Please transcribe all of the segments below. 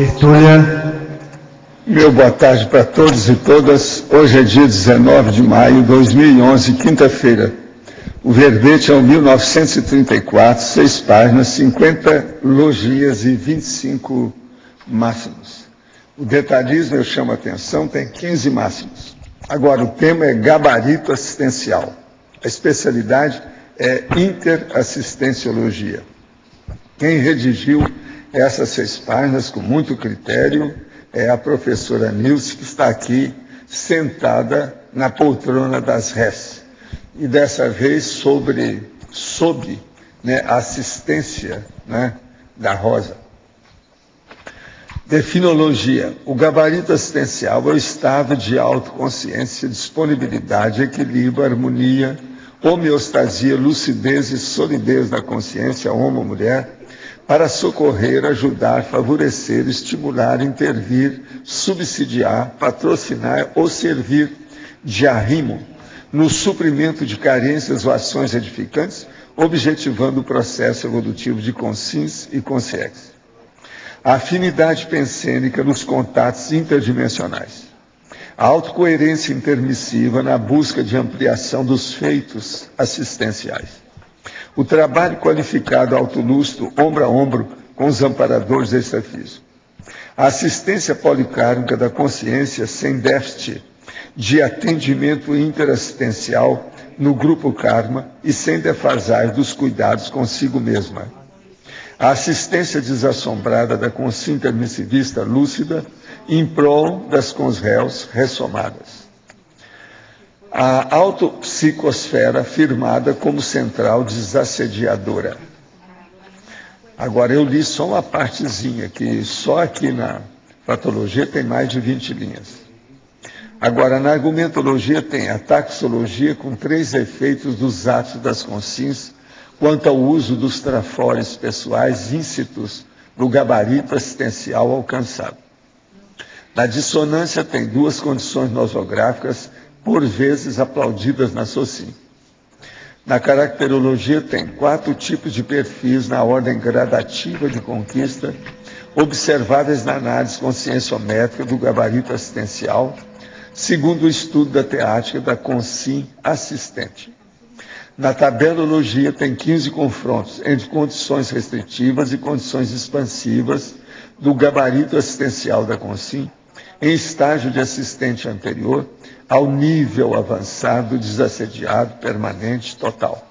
Tertúlia. Meu boa tarde para todos e todas. Hoje é dia 19 de maio de 2011, quinta-feira. O verbete é o 1934, 6 páginas, 50 logias e 25 máximos. O detalhismo, eu chamo a atenção, tem 15 máximos. Agora, o tema é gabarito assistencial. A especialidade é interassistenciologia. Quem redigiu essas 6 páginas com muito critério é a professora Nilce, que está aqui sentada na poltrona das res. E dessa vez sob a assistência da Rosa. Definologia. O gabarito assistencial é o estado de autoconsciência, disponibilidade, equilíbrio, harmonia, homeostasia, lucidez e solidez da consciência, homem ou mulher, para socorrer, ajudar, favorecer, estimular, intervir, subsidiar, patrocinar ou servir de arrimo no suprimento de carências ou ações edificantes, objetivando o processo evolutivo de consciência e consciência. A afinidade pensênica nos contatos interdimensionais. A autocoerência intermissiva na busca de ampliação dos feitos assistenciais. O trabalho qualificado autolustro, ombro a ombro, com os amparadores extrafísicos. A assistência policármica da consciência sem déficit de atendimento interassistencial no grupo karma e sem defasagem dos cuidados consigo mesma. A assistência desassombrada da consciência intermissivista lúcida em prol das consréus ressomadas. A autopsicosfera firmada como central desassediadora. Agora, eu li só uma partezinha, que só aqui na patologia tem mais de 20 linhas. Agora, na argumentologia tem a taxologia com 3 efeitos dos atos das consciências quanto ao uso dos trafores pessoais íncitos no gabarito assistencial alcançado. Na dissonância tem 2 condições nosográficas por vezes aplaudidas na SOCIM. Na caracterologia tem 4 tipos de perfis na ordem gradativa de conquista, observáveis na análise conscienciométrica do gabarito assistencial, segundo o estudo da teática da consim assistente. Na tabelologia tem 15 confrontos entre condições restritivas e condições expansivas do gabarito assistencial da consim, em estágio de assistente anterior, ao nível avançado, desassediado, permanente, total.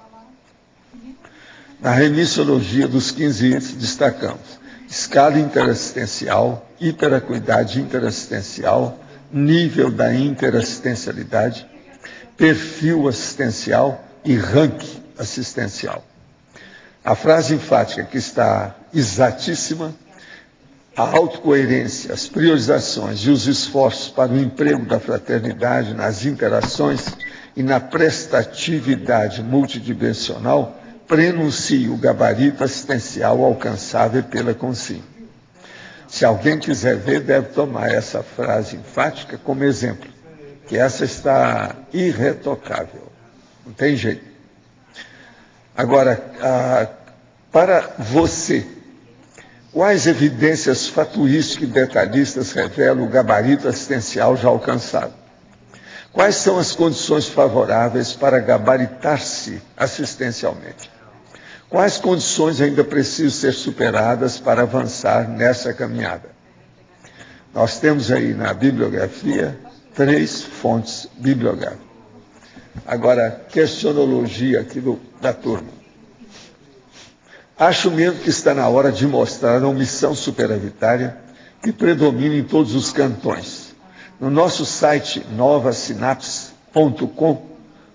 Na remissiologia dos 15 índices, destacamos escala interassistencial, hiperacuidade interassistencial, nível da interassistencialidade, perfil assistencial e ranking assistencial. A frase enfática que está exatíssima, a autocoerência, as priorizações e os esforços para o emprego da fraternidade nas interações e na prestatividade multidimensional prenuncia o gabarito assistencial alcançável pela consciência. Se alguém quiser ver, deve tomar essa frase enfática como exemplo, que essa está irretocável, não tem jeito. Agora, para você, quais evidências fatuísticas e detalhistas revelam o gabarito assistencial já alcançado? Quais são as condições favoráveis para gabaritar-se assistencialmente? Quais condições ainda precisam ser superadas para avançar nessa caminhada? Nós temos aí na bibliografia 3 fontes bibliográficas. Agora, questionologia aqui da turma. Acho mesmo que está na hora de mostrar a omissão superavitária que predomina em todos os cantões. No nosso site novasinapse.com,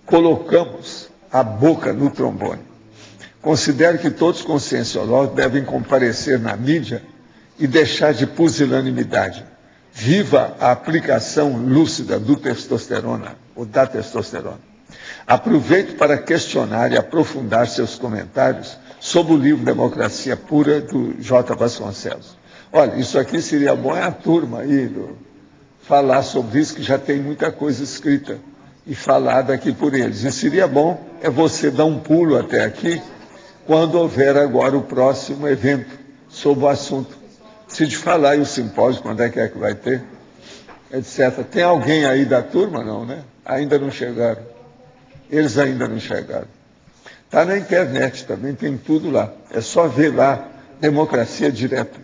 colocamos a boca no trombone. Considero que todos os conscienciológicos devem comparecer na mídia e deixar de pusilanimidade. Viva a aplicação lúcida do testosterona, ou da testosterona. Aproveito para questionar e aprofundar seus comentários sobre o livro Democracia Pura, do J. Vasconcelos. Olha, isso aqui seria bom, é a turma aí, falar sobre isso, que já tem muita coisa escrita e falada aqui por eles. E seria bom você dar um pulo até aqui, quando houver agora o próximo evento sobre o assunto. Se te falar aí o simpósio, quando é que vai ter, etc. Tem alguém aí da turma? Não, né? Ainda não chegaram. Eles ainda não chegaram. Está na internet também, tem tudo lá. É só ver lá, democracia direta.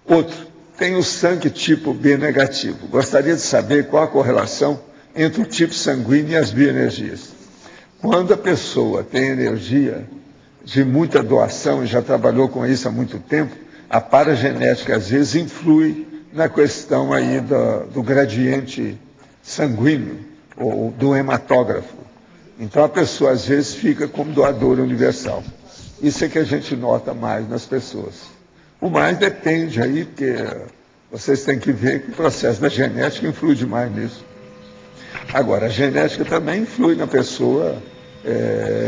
Outro, tem o sangue tipo B negativo. Gostaria de saber qual a correlação entre o tipo sanguíneo e as bioenergias. Quando a pessoa tem energia de muita doação, e já trabalhou com isso há muito tempo, a paragenética às vezes influi na questão aí do gradiente sanguíneo, ou do hematógrafo. Então a pessoa às vezes fica como doadora universal. Isso é que a gente nota mais nas pessoas. O mais depende aí, porque vocês têm que ver que o processo da genética influi demais nisso. Agora, a genética também influi na pessoa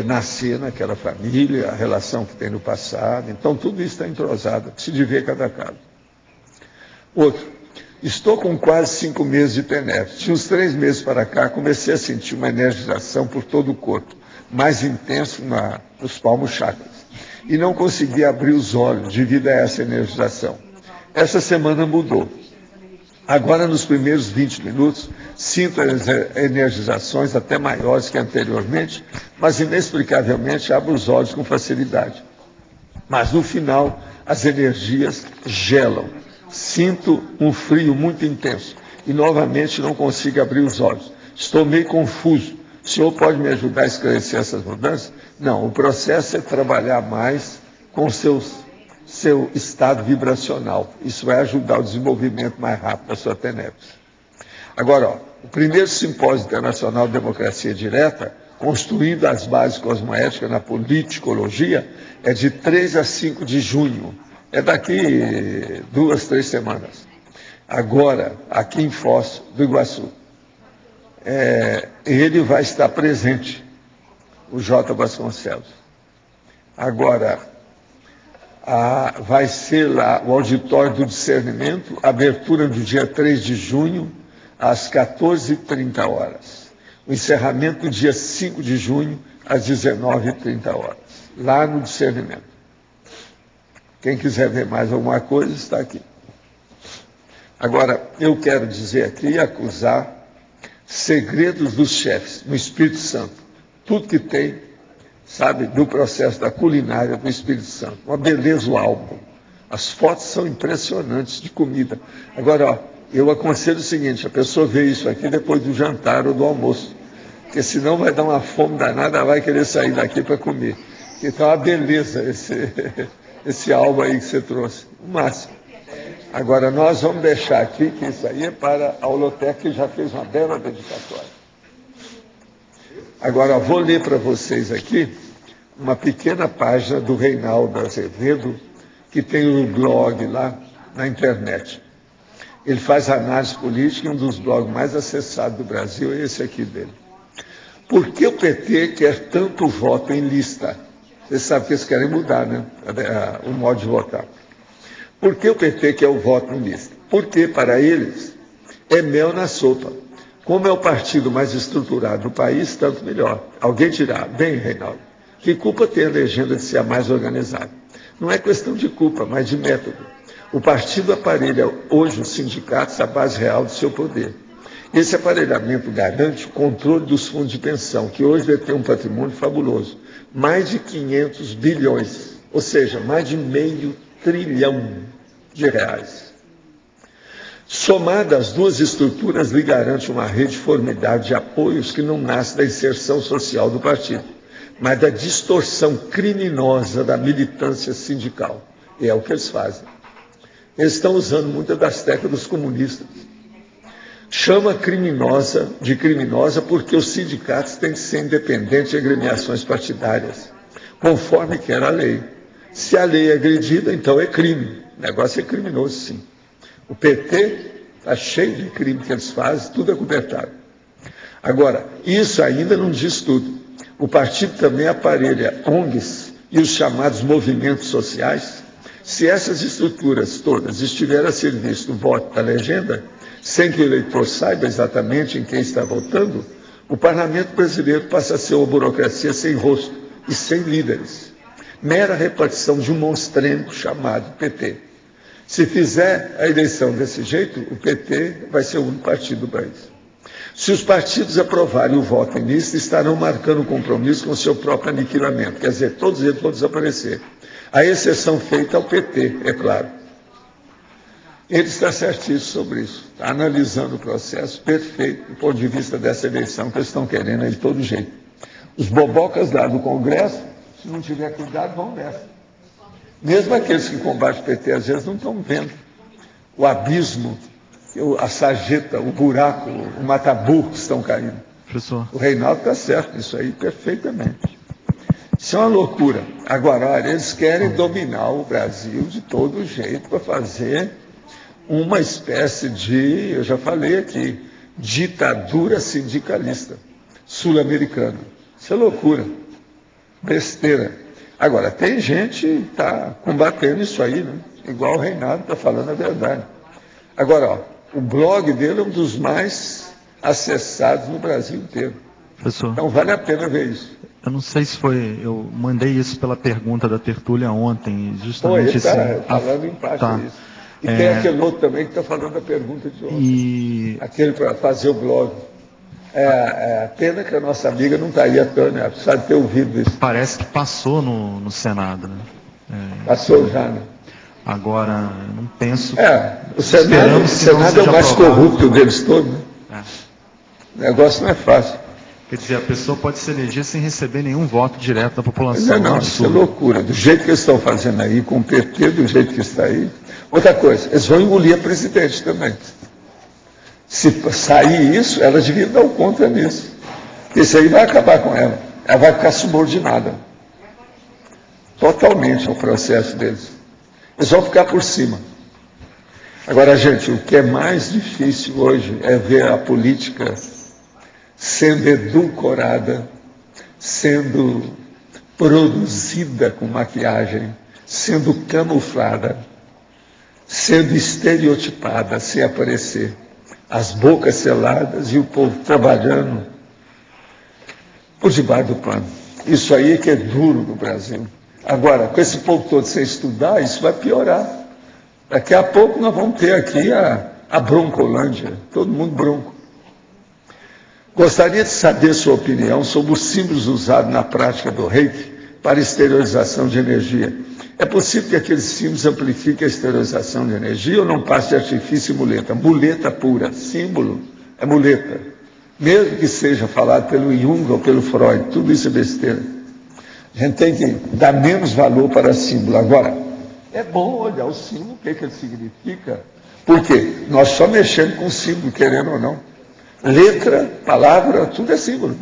nascer naquela família, a relação que tem no passado. Então tudo isso está entrosado, se de ver cada caso. Outro. Estou com quase 5 meses de TENEP. De uns 3 meses para cá, comecei a sentir uma energização por todo o corpo, mais intenso nos palmos chakras. E não consegui abrir os olhos devido a essa energização. Essa semana mudou. Agora, nos primeiros 20 minutos, sinto as energizações até maiores que anteriormente, mas inexplicavelmente abro os olhos com facilidade. Mas no final, as energias gelam. Sinto um frio muito intenso e novamente não consigo abrir os olhos. Estou meio confuso. O senhor pode me ajudar a esclarecer essas mudanças? Não, o processo é trabalhar mais com seu estado vibracional. Isso vai ajudar o desenvolvimento mais rápido da sua TENEP. Agora, ó, o primeiro simpósio internacional de democracia direta, construindo as bases cosmoéticas na politicologia, é de 3 a 5 de junho. É daqui 2, 3 semanas. Agora, aqui em Foz do Iguaçu. Ele vai estar presente, o J. Vasconcelos. Agora, vai ser lá o Auditório do Discernimento, abertura do dia 3 de junho, às 14h30. O encerramento do dia 5 de junho, às 19h30, lá no Discernimento. Quem quiser ver mais alguma coisa, está aqui. Agora, eu quero dizer aqui e acusar segredos dos chefes, no Espírito Santo. Tudo que tem, sabe, do processo da culinária do Espírito Santo. Uma beleza o álbum. As fotos são impressionantes de comida. Agora, ó, eu aconselho o seguinte, a pessoa vê isso aqui depois do jantar ou do almoço, porque senão vai dar uma fome danada, vai querer sair daqui para comer. Então, a beleza, esse álbum aí que você trouxe, o máximo. Agora, nós vamos deixar aqui, que isso aí é para a Holotec, que já fez uma bela dedicatória. Agora, vou ler para vocês aqui uma pequena página do Reinaldo Azevedo, que tem um blog lá na internet. Ele faz análise política e um dos blogs mais acessados do Brasil é esse aqui dele. Por que o PT quer tanto voto em lista? Vocês sabem que eles querem mudar, né? O modo de votar. Por que o PT quer o voto em lista? Porque, para eles, é mel na sopa. Como é o partido mais estruturado do país, tanto melhor. Alguém dirá, bem, Reinaldo, que culpa tem a legenda de ser a mais organizada? Não é questão de culpa, mas de método. O partido aparelha hoje os sindicatos à base real do seu poder. Esse aparelhamento garante o controle dos fundos de pensão, que hoje detêm um patrimônio fabuloso. Mais de 500 bilhões, ou seja, mais de R$500 trilhão de reais. Somada às duas estruturas, lhe garante uma rede formidável de apoios que não nasce da inserção social do partido, mas da distorção criminosa da militância sindical. E é o que eles fazem. Eles estão usando muitas das técnicas dos comunistas. Chama criminosa de criminosa porque os sindicatos têm que ser independentes de agremiações partidárias, conforme quer a lei. Se a lei é agredida, então é crime. O negócio é criminoso, sim. O PT está cheio de crime que eles fazem, tudo é cobertado. Agora, isso ainda não diz tudo. O partido também aparelha ONGs e os chamados movimentos sociais. Se essas estruturas todas estiverem a serviço do voto da legenda, sem que o eleitor saiba exatamente em quem está votando, o parlamento brasileiro passa a ser uma burocracia sem rosto e sem líderes. mera repartição de um monstrengo chamado PT. Se fizer a eleição desse jeito, o PT vai ser o único partido do país. Se os partidos aprovarem o voto em lista, estarão marcando compromisso com o seu próprio aniquilamento. Quer dizer, todos eles vão desaparecer. A exceção feita ao PT, é claro. Ele está certíssimo sobre isso. Está analisando o processo perfeito do ponto de vista dessa eleição que eles estão querendo de todo jeito. Os bobocas lá do Congresso, se não tiver cuidado, vão nessa. Mesmo aqueles que combatem o PT, às vezes, não estão vendo o abismo, a sarjeta, o buraco, o mataburro que estão caindo. Professor. O Reinaldo está certo, isso aí perfeitamente. Isso é uma loucura. Agora, olha, eles querem dominar o Brasil de todo jeito para fazer uma espécie de, eu já falei aqui, ditadura sindicalista sul-americana. Isso é loucura, besteira. Agora, tem gente que está combatendo isso aí, né? Igual o Reinaldo está falando a verdade. Agora, ó, o blog dele é um dos mais acessados no Brasil inteiro. Professor, então vale a pena ver isso. Eu não sei se foi, eu mandei isso pela pergunta da tertúlia ontem, justamente ele está assim. falando em parte tá. disso. E tem aquele outro também que está falando da pergunta de ontem. Aquele para fazer o blog. É pena que a nossa amiga não está aí, a Tânia, apesar de ter ouvido isso. Parece que passou no Senado, né? Passou já, né? Agora, eu não penso... o Senado é o mais corrupto deles todos, né? O negócio não é fácil. Quer dizer, a pessoa pode se eleger sem receber nenhum voto direto da população. Não, isso é loucura. Do jeito que eles estão fazendo aí, com o PT, do jeito que está aí. Outra coisa, eles vão engolir a presidente também. Se sair isso, ela devia dar conta nisso. Isso aí vai acabar com ela. Ela vai ficar subordinada. Totalmente ao processo deles. Eles vão ficar por cima. Agora, gente, o que é mais difícil hoje é ver a política sendo edulcorada, sendo produzida com maquiagem, sendo camuflada, sendo estereotipada, sem aparecer. As bocas seladas e o povo trabalhando por debaixo do pano. Isso aí é que é duro no Brasil. Agora, com esse povo todo sem estudar, isso vai piorar. Daqui a pouco nós vamos ter aqui a Broncolândia, todo mundo bronco. Gostaria de saber sua opinião sobre os símbolos usados na prática do reiki para exteriorização de energia. É possível que aqueles símbolos amplifiquem a exteriorização de energia ou não passe de artifício e muleta? Muleta pura, símbolo é muleta. Mesmo que seja falado pelo Jung ou pelo Freud, tudo isso é besteira. A gente tem que dar menos valor para símbolo. Agora, é bom olhar o símbolo, o que ele significa. Por quê? Nós só mexemos com símbolo, querendo ou não. Letra, palavra, tudo é símbolo.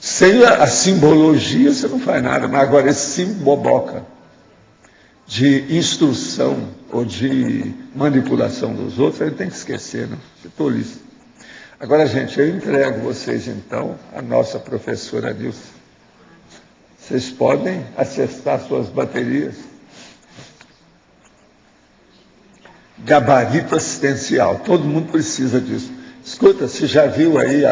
Sem a simbologia você não faz nada. Mas agora esse símbolo boboca de instrução ou de manipulação dos outros, a gente tem que esquecer, né? Que tolice. Agora, gente, eu entrego vocês, então, a nossa professora Nilce. Vocês podem acessar suas baterias. Gabarito assistencial, todo mundo precisa disso. Escuta, você já viu aí,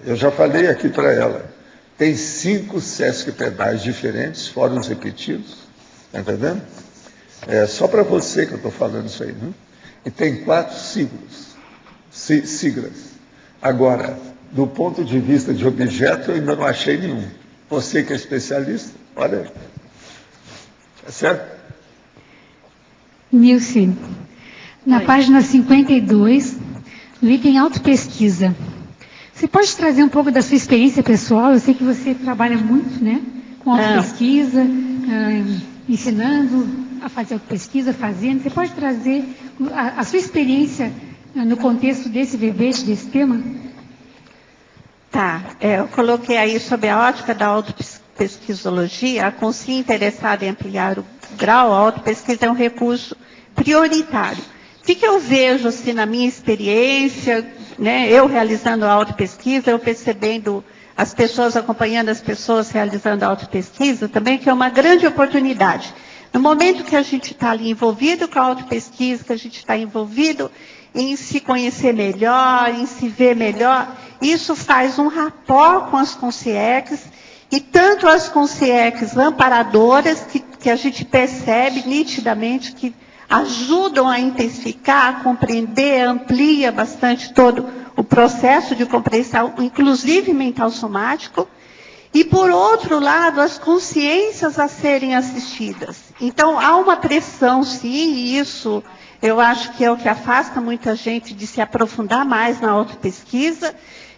eu já falei aqui para ela, tem 5 Sesc pedais diferentes, fora os repetidos. Está entendendo? É só para você que eu estou falando isso aí, né? E tem 4 siglas. Agora, do ponto de vista de objeto, eu ainda não achei nenhum. Você que é especialista, olha aí. É certo? Nilce, na página 52, no item autopesquisa, você pode trazer um pouco da sua experiência pessoal? Eu sei que você trabalha muito, né, com autopesquisa, ensinando a fazer autopesquisa, fazendo. Você pode trazer a sua experiência no contexto desse verbete, desse tema? Tá, eu coloquei aí sobre a ótica da autopesquisologia, a consciência interessada em ampliar o grau, a autopesquisa é um recurso prioritário. O que eu vejo, assim, na minha experiência, né, eu realizando a autopesquisa, eu percebendo as pessoas, acompanhando as pessoas realizando a autopesquisa, também que é uma grande oportunidade. No momento que a gente está ali envolvido com a autopesquisa, que a gente está envolvido em se conhecer melhor, em se ver melhor, isso faz um rapport com as consciex e tanto as consciex amparadoras, que a gente percebe nitidamente que ajudam a intensificar, a compreender, amplia bastante todo o processo de compreensão, inclusive mental somático. E, por outro lado, as consciências a serem assistidas. Então, há uma pressão, sim, e isso eu acho que é o que afasta muita gente de se aprofundar mais na autopesquisa,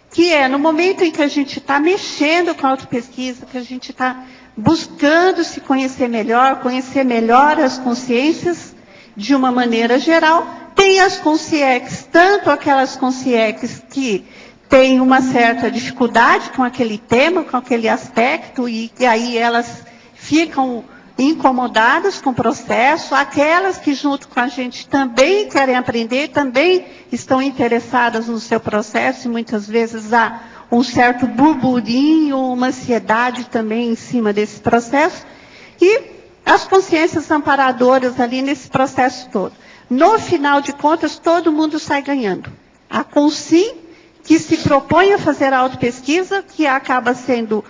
que é no momento em que a gente está mexendo com a autopesquisa, que a gente está buscando se conhecer melhor as consciências de uma maneira geral. Tem as consciex, tanto aquelas consciex que têm uma certa dificuldade com aquele tema, com aquele aspecto, e aí elas ficam incomodadas com o processo, aquelas que junto com a gente também querem aprender, também estão interessadas no seu processo, e muitas vezes há um certo burburinho, uma ansiedade também em cima desse processo, e as consciências amparadoras ali nesse processo todo. No final de contas, todo mundo sai ganhando. A consim, que se propõe a fazer a autopesquisa, que acaba sendo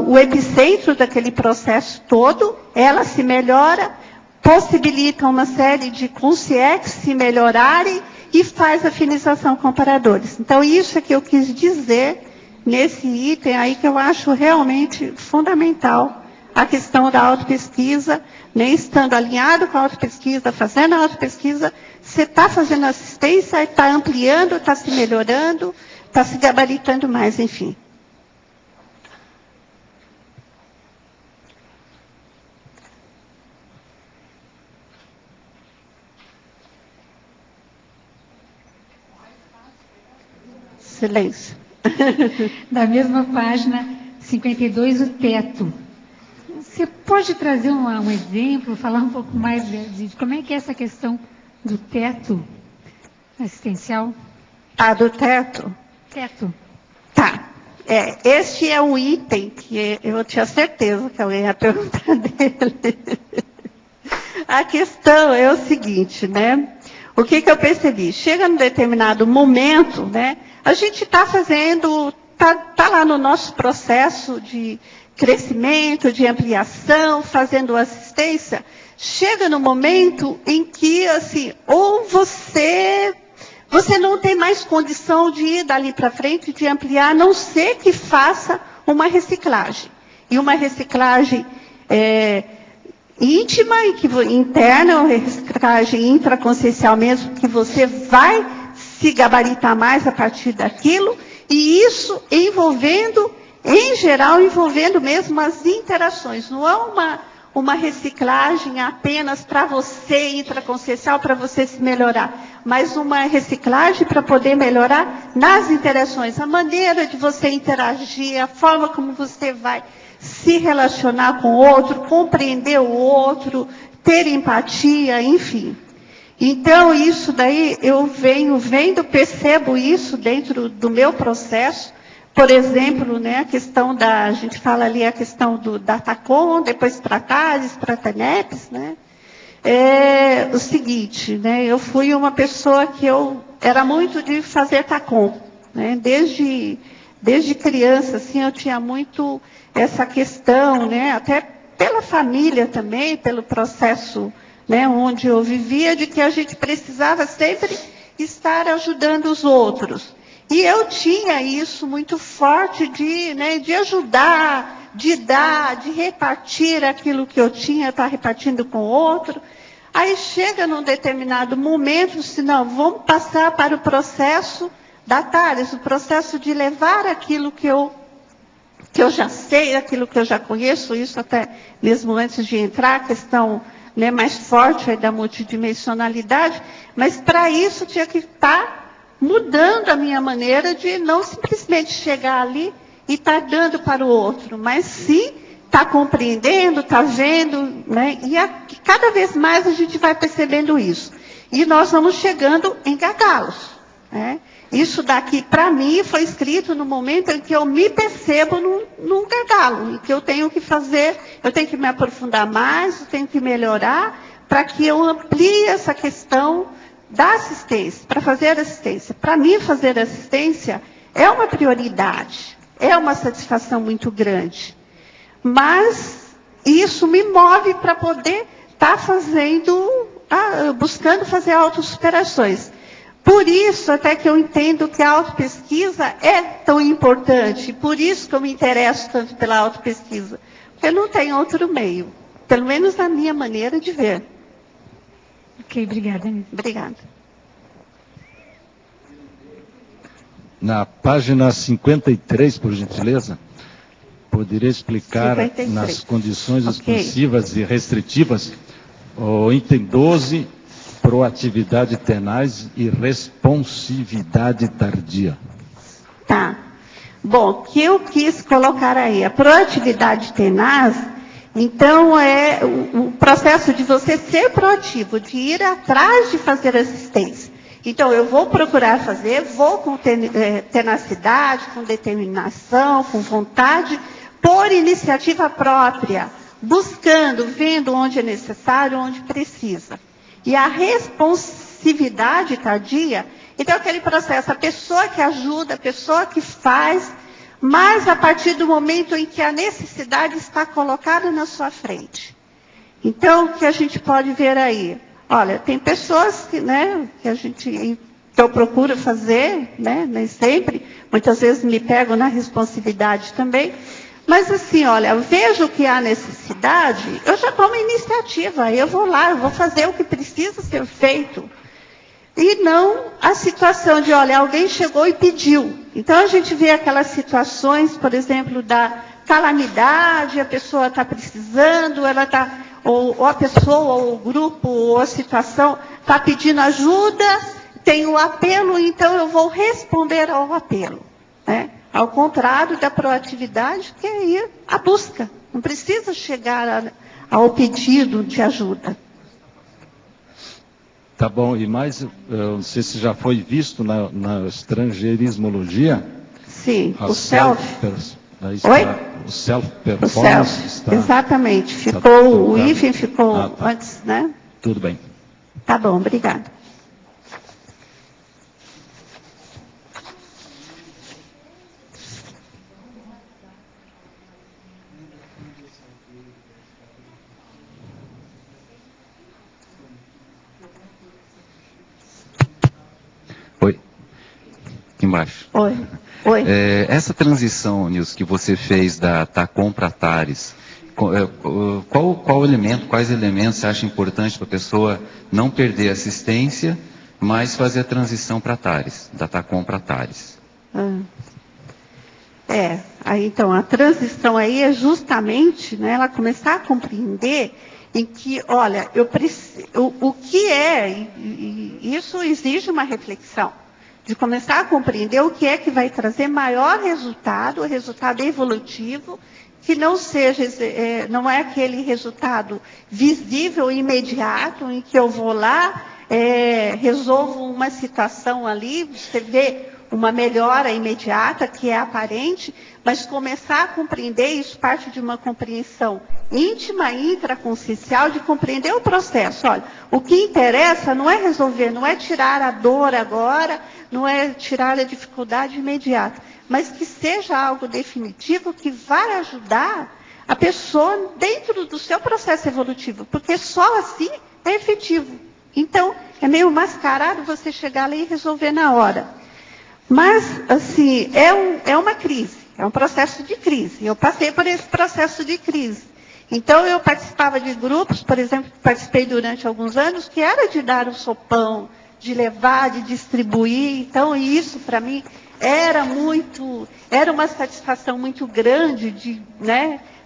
o epicentro daquele processo todo, ela se melhora, possibilita uma série de consciex se melhorarem e faz afinização com paradores. Então, isso é que eu quis dizer nesse item aí, que eu acho realmente fundamental, a questão da autopesquisa, nem estando alinhado com a autopesquisa, fazendo a autopesquisa, você está fazendo assistência, está ampliando, está se melhorando, está se gabaritando mais, enfim. Silêncio. Da mesma página 52, o teto. Você pode trazer um exemplo, falar um pouco mais de como é que é essa questão do teto assistencial? Ah, do teto? Teto. Tá. Este é um item que eu tinha certeza que alguém ia perguntar dele. A questão é o seguinte, né? O que eu percebi? Chega num determinado momento, né? A gente está fazendo, tá lá no nosso processo de crescimento, de ampliação, fazendo assistência. Chega no momento em que, assim, ou você não tem mais condição de ir dali para frente, de ampliar, a não ser que faça uma reciclagem. E uma reciclagem íntima, interna, uma reciclagem intraconsciencial mesmo, que você vai se gabaritar mais a partir daquilo, e isso envolvendo, em geral, envolvendo mesmo as interações. Não é uma reciclagem apenas para você, intraconsciencial, para você se melhorar, mas uma reciclagem para poder melhorar nas interações, a maneira de você interagir, a forma como você vai se relacionar com o outro, compreender o outro, ter empatia, enfim. Então, isso daí eu venho vendo, percebo isso dentro do meu processo. Por exemplo, né, a questão a gente fala ali a questão da TACOM, depois Tratares, Tratanepes, né? É o seguinte, né, eu fui uma pessoa que eu era muito de fazer TACOM, né? Desde criança, assim, eu tinha muito essa questão, né, até pela família também, pelo processo, né, onde eu vivia, de que a gente precisava sempre estar ajudando os outros. E eu tinha isso muito forte de ajudar, de dar, de repartir aquilo que eu tinha, estar repartindo com o outro. Aí chega num determinado momento, se não, vamos passar para o processo da TARES, o processo de levar aquilo que eu já sei, aquilo que eu já conheço, isso até mesmo antes de entrar, a questão, né, mais forte aí da multidimensionalidade, mas para isso tinha que estar mudando a minha maneira de não simplesmente chegar ali e estar dando para o outro, mas sim estar compreendendo, estar vendo, né? E cada vez mais a gente vai percebendo isso. E nós vamos chegando em gargalos, né? Isso daqui, para mim, foi escrito no momento em que eu me percebo num gargalo, em que eu tenho que fazer, eu tenho que me aprofundar mais, eu tenho que melhorar, para que eu amplie essa questão da assistência, para fazer assistência. Para mim, fazer assistência é uma prioridade, é uma satisfação muito grande. mas isso me move para poder estar buscando fazer autossuperações. Por isso, até que eu entendo que a autopesquisa é tão importante, por isso que eu me interesso tanto pela autopesquisa, porque não tem outro meio, pelo menos na minha maneira de ver. Ok, obrigada. Obrigada. Na página 53, por gentileza, poderia explicar 53. nas condições Ok. expansivas e restritivas o item 12, proatividade tenaz e responsividade tardia. Tá. Bom, o que eu quis colocar aí? A proatividade tenaz, então, é o processo de você ser proativo, de ir atrás de fazer assistência. Então, eu vou procurar fazer, vou com tenacidade, com determinação, com vontade, por iniciativa própria, buscando, vendo onde é necessário, onde precisa. E a responsividade tardia, então aquele processo, a pessoa que ajuda, a pessoa que faz, mas a partir do momento em que a necessidade está colocada na sua frente. Então, o que a gente pode ver aí? Olha, tem pessoas que eu procuro fazer, nem sempre, muitas vezes me pego na responsabilidade também, mas assim, olha, eu vejo que há necessidade, eu já tomo iniciativa, eu vou lá, eu vou fazer o que precisa ser feito. E não a situação de, olha, alguém chegou e pediu. Então a gente vê aquelas situações, por exemplo, da calamidade, a pessoa está precisando, ela está, ou a pessoa, ou o grupo, ou a situação está pedindo ajuda, tem o apelo, então eu vou responder ao apelo. Né? Ao contrário da proatividade, que é ir à busca. Não precisa chegar ao pedido de ajuda. Tá bom, e mais, eu não sei se já foi visto na estrangeirismologia. Sim, o o self. Oi? O self-performance está... Exatamente, o hífen ficou antes, né? Tudo bem. Tá bom, obrigada. Oi. Aqui embaixo. Oi. Oi. Essa transição, Nilson, que você fez da TACOM para TARES, qual elemento, quais elementos você acha importante para a pessoa não perder a assistência, mas fazer a transição para TARES, da TACOM para TARES? Aí então, a transição aí é justamente, né, ela começar a compreender em que, olha, o que é, e isso exige uma reflexão, de começar a compreender o que é que vai trazer maior resultado, o resultado evolutivo, que não seja, não é aquele resultado visível e imediato, em que eu vou lá, resolvo uma situação ali, você vê uma melhora imediata, que é aparente, mas começar a compreender, isso parte de uma compreensão íntima, intraconsciencial, de compreender o processo. Olha, o que interessa não é resolver, não é tirar a dor agora, não é tirar a dificuldade imediata, mas que seja algo definitivo que vai ajudar a pessoa dentro do seu processo evolutivo, porque só assim é efetivo. Então, é meio mascarado você chegar ali e resolver na hora. Mas, assim, é uma crise, é um processo de crise. Eu passei por esse processo de crise. Então, eu participava de grupos, por exemplo, participei durante alguns anos, que era de dar o sopão, de levar, de distribuir. Então, isso, para mim, era uma satisfação muito grande de,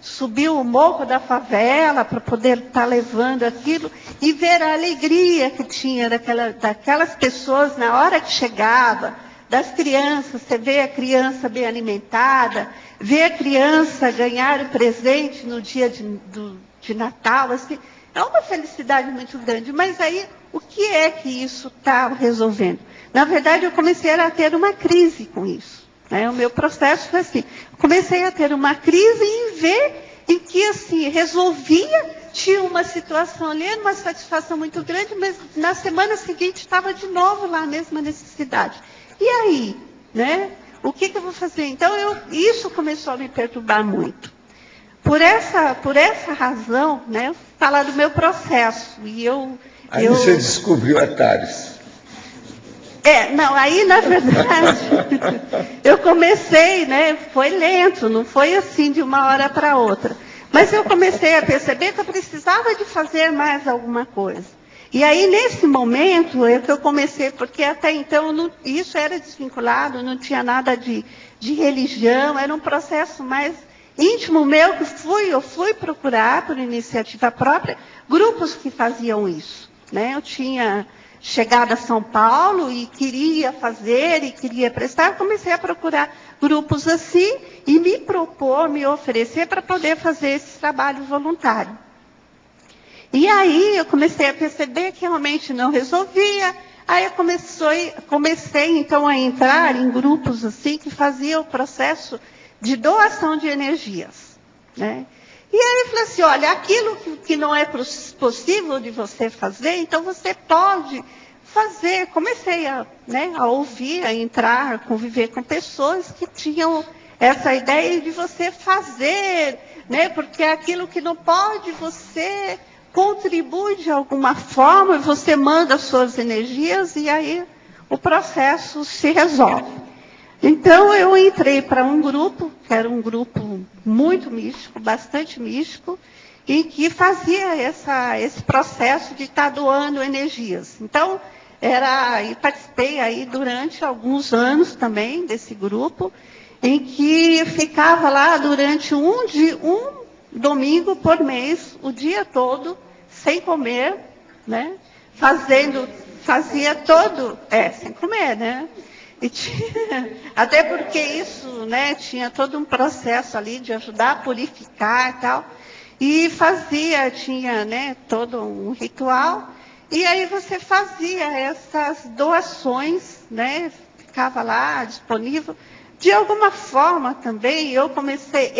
subir o morro da favela para poder estar levando aquilo e ver a alegria que tinha daquelas pessoas na hora que chegava, das crianças, você vê a criança bem alimentada, vê a criança ganhar o presente no dia de Natal, assim, é uma felicidade muito grande. Mas aí, o que é que isso está resolvendo? Na verdade, eu comecei a ter uma crise com isso. O meu processo foi assim, comecei a ter uma crise em ver em que, assim, resolvia, tinha uma situação ali, uma satisfação muito grande, mas na semana seguinte estava de novo lá a mesma necessidade. E aí, O que eu vou fazer? Então, isso começou a me perturbar muito. por essa razão, né, falar do meu processo. Aí você descobriu a Tares. Não, aí na verdade, eu comecei, né, foi lento, não foi assim de uma hora para outra. Mas eu comecei a perceber que eu precisava de fazer mais alguma coisa. E aí, nesse momento, é que eu comecei, porque até então isso era desvinculado, não tinha nada de religião, era um processo mais íntimo meu, que eu fui procurar, por iniciativa própria, grupos que faziam isso. Né? Eu tinha chegado a São Paulo e queria fazer, e queria prestar, eu comecei a procurar grupos assim, e me oferecer para poder fazer esse trabalho voluntário. E aí eu comecei a perceber que realmente não resolvia. Aí eu comecei então a entrar em grupos assim que faziam o processo de doação de energias. Né? E aí eu falei assim, olha, aquilo que não é possível de você fazer, então você pode fazer. Comecei a ouvir, a entrar, a conviver com pessoas que tinham essa ideia de você fazer, né? Porque aquilo que não pode, você contribui de alguma forma, você manda suas energias e aí o processo se resolve. Então eu entrei para um grupo, que era um grupo muito místico, bastante místico, e que fazia esse processo de estar doando energias. Então, e participei aí durante alguns anos também desse grupo, em que ficava lá durante um domingo por mês, o dia todo, sem comer, né? Fazia todo, sem comer, né? Até porque isso, né, tinha todo um processo ali de ajudar a purificar e tal. E tinha, né, todo um ritual. E aí você fazia essas doações, né? Ficava lá disponível. De alguma forma também, eu comecei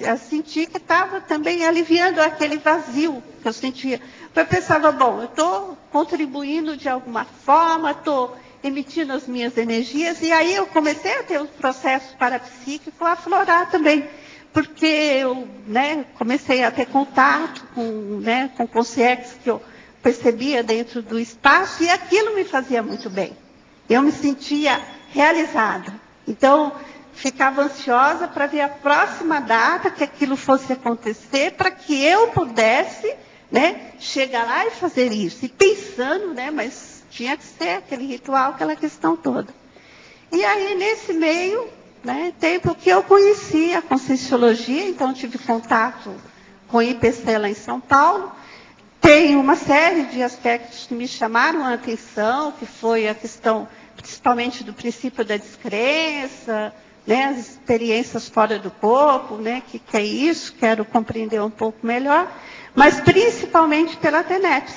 a sentir que estava também aliviando aquele vazio que eu sentia. Eu pensava, bom, eu estou contribuindo de alguma forma, estou emitindo as minhas energias, e aí eu comecei a ter um processo parapsíquico a aflorar também. Porque eu, né, comecei a ter contato com consciências que eu percebia dentro do espaço, e aquilo me fazia muito bem. Eu me sentia realizada. Então, ficava ansiosa para ver a próxima data que aquilo fosse acontecer, para que eu pudesse, né, chegar lá e fazer isso. E pensando, né, mas tinha que ser aquele ritual, aquela questão toda. E aí, nesse meio, né, tempo que eu conheci a Conscienciologia, então tive contato com o IPC lá em São Paulo. Tem uma série de aspectos que me chamaram a atenção, que foi a questão principalmente do princípio da descrença, né, as experiências fora do corpo, né, que é isso, quero compreender um pouco melhor, mas principalmente pela TENEPS.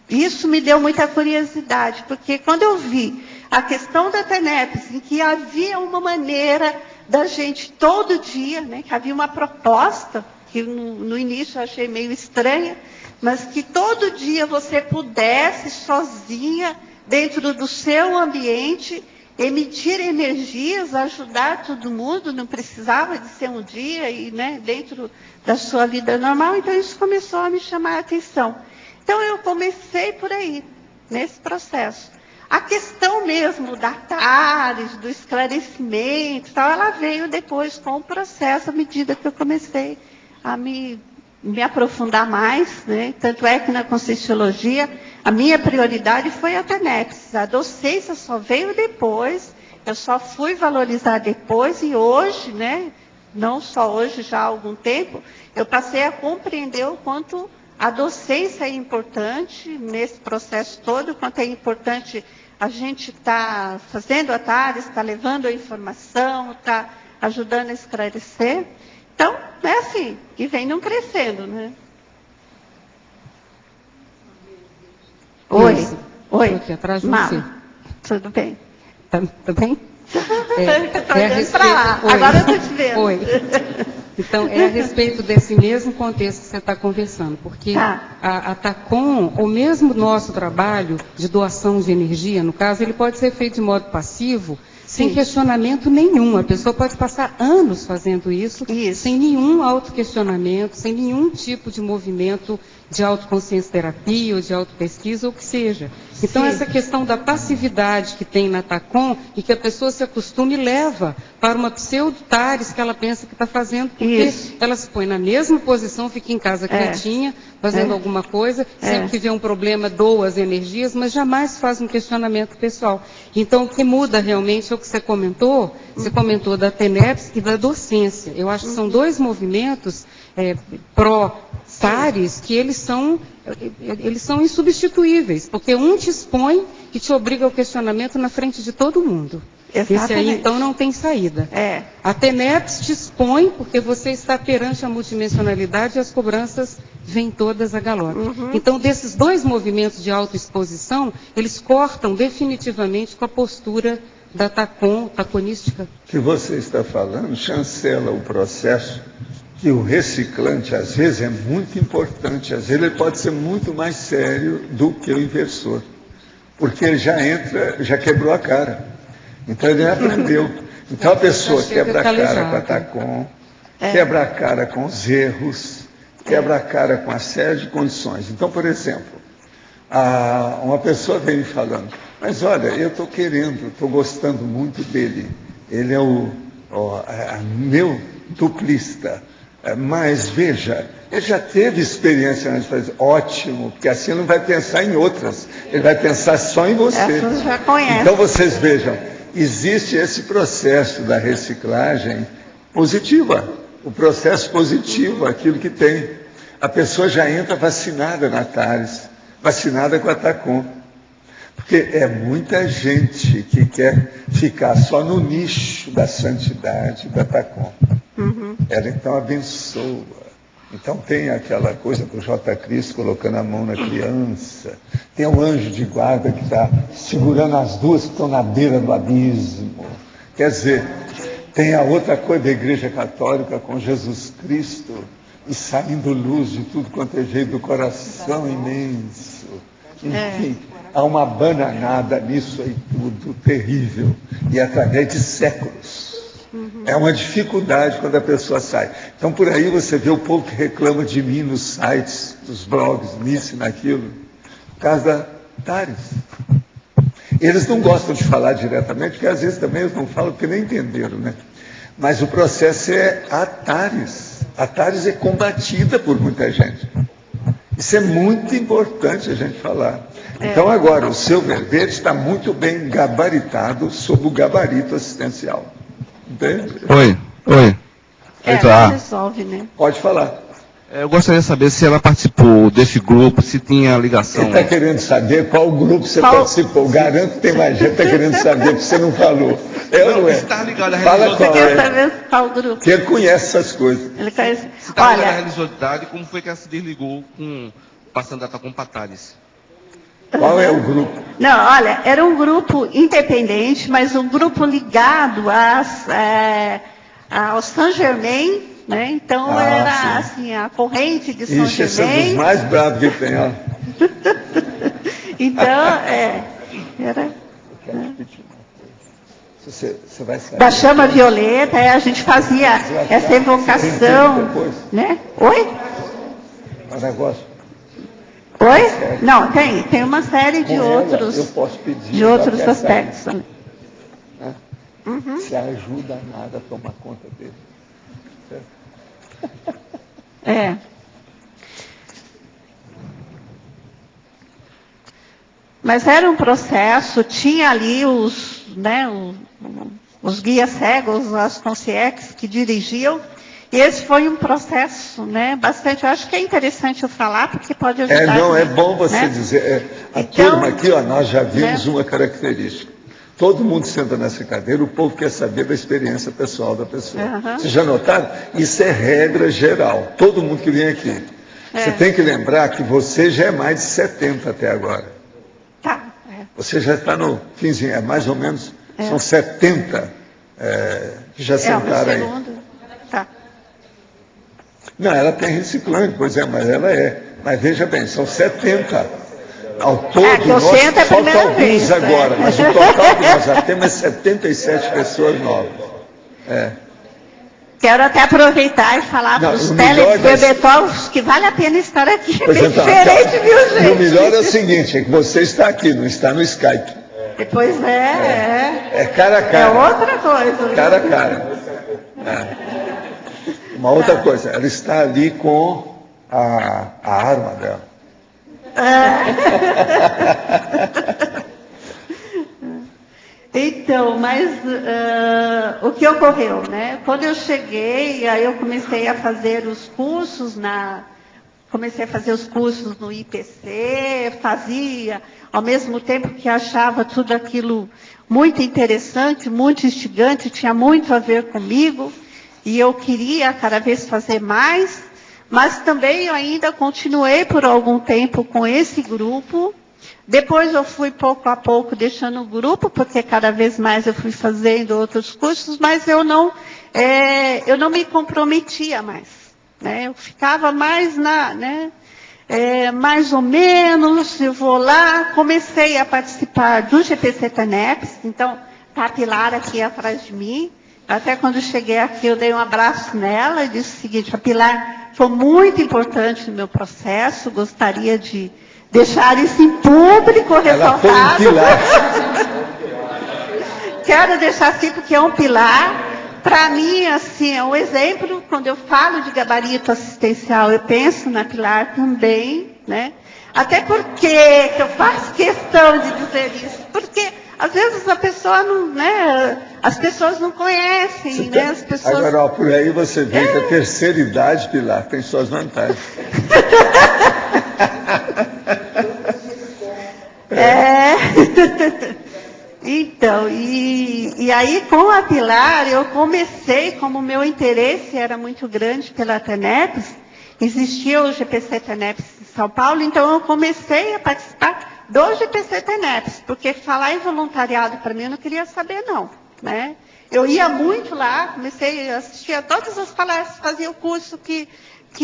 Isso me deu muita curiosidade, porque quando eu vi a questão da TENEPS, em que havia uma maneira da gente todo dia, né, que havia uma proposta, que no início eu achei meio estranha, mas que todo dia você pudesse sozinha, dentro do seu ambiente, emitir energias, ajudar todo mundo, não precisava de ser um dia e, né, dentro da sua vida normal. Então isso começou a me chamar a atenção. Então eu comecei por aí, nesse processo. A questão mesmo da TARES, do esclarecimento, tal, ela veio depois com o processo, à medida que eu comecei a me aprofundar mais, né? Tanto é que na Conscienciologia a minha prioridade foi a TENEPS. A docência só veio depois, eu só fui valorizar depois, e hoje, né, não só hoje, já há algum tempo, eu passei a compreender o quanto a docência é importante nesse processo todo, o quanto é importante a gente estar fazendo a TARES, estar levando a informação, estar ajudando a esclarecer. Então, é assim, e vem não crescendo, né? Oi. Estou aqui atrás de você. Tudo bem? Tá bem? Estou olhando para lá. Oi. Agora eu estou te vendo. Oi. Então, é a respeito desse mesmo contexto que você está conversando, porque a TACOM, o mesmo nosso trabalho de doação de energia, no caso, ele pode ser feito de modo passivo, sem questionamento nenhum. A pessoa pode passar anos fazendo isso. Sem nenhum autoquestionamento, sem nenhum tipo de movimento de autoconsciência terapia ou de autopesquisa, ou o que seja. Então, essa questão da passividade que tem na TACOM e que a pessoa se acostuma e leva para uma pseudo-TARES que ela pensa que está fazendo, porque ela se põe na mesma posição, fica em casa quietinha, fazendo alguma coisa, sempre que vê um problema, doa as energias, mas jamais faz um questionamento pessoal. Então, o que muda realmente é o que você comentou da TENEPS e da docência. Eu acho que são dois movimentos pró-TARES que eles são insubstituíveis, porque um te expõe e te obriga ao questionamento na frente de todo mundo. Exatamente. Esse aí, então, não tem saída. A TENEPS te expõe porque você está perante a multidimensionalidade e as cobranças vêm todas a galope. Então, desses dois movimentos de autoexposição, eles cortam definitivamente com a postura da taconística. O que você está falando chancela o processo que o reciclante, às vezes, é muito importante. Às vezes, ele pode ser muito mais sério do que o inversor. Porque ele já quebrou a cara. Então, ele aprendeu. Então, a pessoa quebra a cara com a TACOM, quebra a cara com os erros, quebra a cara com a série de condições. Então, por exemplo, uma pessoa vem me falando, mas olha, eu estou gostando muito dele. Ele é o meu duplista. Mas, veja, ele já teve experiência nas coisas. Ótimo, porque assim ele não vai pensar em outras. Ele vai pensar só em você. Essas já conhece. Então, vocês vejam, existe esse processo da reciclagem positiva. O processo positivo, aquilo que tem. A pessoa já entra vacinada na TARES, vacinada com a TACOM. Porque é muita gente que quer ficar só no nicho da santidade da TACOM. Ela então abençoa. Então tem aquela coisa do J. Cristo colocando a mão na criança. Tem um anjo de guarda que está segurando as duas que estão na beira do abismo. Quer dizer, tem a outra coisa da Igreja Católica com Jesus Cristo e saindo luz de tudo quanto é jeito do coração imenso. Enfim, há uma bananada nisso aí tudo, terrível. E através de séculos. É uma dificuldade quando a pessoa sai. Então, por aí você vê o povo que reclama de mim nos sites, nos blogs, nisso e naquilo, por causa da TARES. Eles não gostam de falar diretamente, porque às vezes também eles não falam porque nem entenderam, né? Mas o processo é a TARES. A TARES é combatida por muita gente. Isso é muito importante a gente falar. Então, agora, o seu verbete está muito bem gabaritado sob o gabarito assistencial. Entende? Oi. Resolve, né? Pode falar. Eu gostaria de saber se ela participou desse grupo, se tinha ligação. Você está querendo saber qual grupo você participou? Garanto que tem mais gente que está querendo saber, que você não falou. Não é. Você está ligado à Fala qual quer saber qual grupo? Que ele conhece essas coisas. Ele conhece. Você está ligado à religiosidade, como foi que ela se desligou passando a TACOM para TARES? Qual é o grupo? Não, olha, era um grupo independente, mas um grupo ligado ao Saint Germain, né? Então era assim, a corrente de Saint Germain. Esse é um dos mais bravos que tem, ó. Então, era. Você vai saber. Da chama violeta, a gente fazia essa evocação, né? Oi? Um negócio. Oi? Não, tem uma série de outros, eu posso pedir de outros aspectos também. Se ajuda nada a tomar conta dele. Certo? Mas era um processo, tinha ali os guias cegos, as consciências que dirigiam. E esse foi um processo, né, bastante, eu acho que é interessante eu falar, porque pode ajudar. É bom você dizer. Turma aqui, nós já vimos uma característica. Todo mundo senta nessa cadeira, o povo quer saber da experiência pessoal da pessoa. Vocês já notaram? Isso é regra geral. Todo mundo que vem aqui. Você tem que lembrar que você já é mais de 70 até agora. Você já está no finzinho, mais ou menos, são 70 que já sentaram aí. Não, ela tem reciclante, pois é, mas ela é. Mas veja bem, são 70. Ao todo, eu sento a faltam primeira alguns vez, agora, mas o total que nós já temos é 77 pessoas novas. Quero até aproveitar e falar para os telespectadores que vale a pena estar aqui. É bem diferente, viu, gente? O melhor é o seguinte, é que você está aqui, não está no Skype. Pois É cara a cara. É outra coisa. Cara a cara. Uma outra coisa, ela está ali com a arma dela. Então, mas o que ocorreu, né? Quando eu cheguei, aí eu comecei a fazer os cursos no IPC, fazia, ao mesmo tempo que achava tudo aquilo muito interessante, muito instigante, tinha muito a ver comigo, e eu queria cada vez fazer mais, mas também eu ainda continuei por algum tempo com esse grupo. Depois eu fui pouco a pouco deixando o grupo, porque cada vez mais eu fui fazendo outros cursos, mas eu não me comprometia mais, né? Eu ficava mais mais ou menos, eu vou lá, comecei a participar do GPC TENEPS, então está a Pilar aqui atrás de mim. Até quando cheguei aqui, eu dei um abraço nela e disse o seguinte: a Pilar foi muito importante no meu processo, gostaria de deixar isso em público, ressaltado. Quero deixar assim, porque é um pilar. Para mim, assim, é um exemplo. Quando eu falo de gabarito assistencial, eu penso na Pilar também, né? Até porque eu faço questão de dizer isso, porque às vezes a pessoa não, né? As pessoas não conhecem, né? As pessoas... Agora, por aí você vê que a terceira idade, Pilar, tem suas vantagens. Então, e aí com a Pilar, eu comecei, como o meu interesse era muito grande pela TENEPS, existia o GPC TENEPS em São Paulo, então eu comecei a participar do GPC TENEPS, porque falar em voluntariado para mim eu não queria saber não, né? Eu ia muito lá, comecei a assistir a todas as palestras, fazia o curso que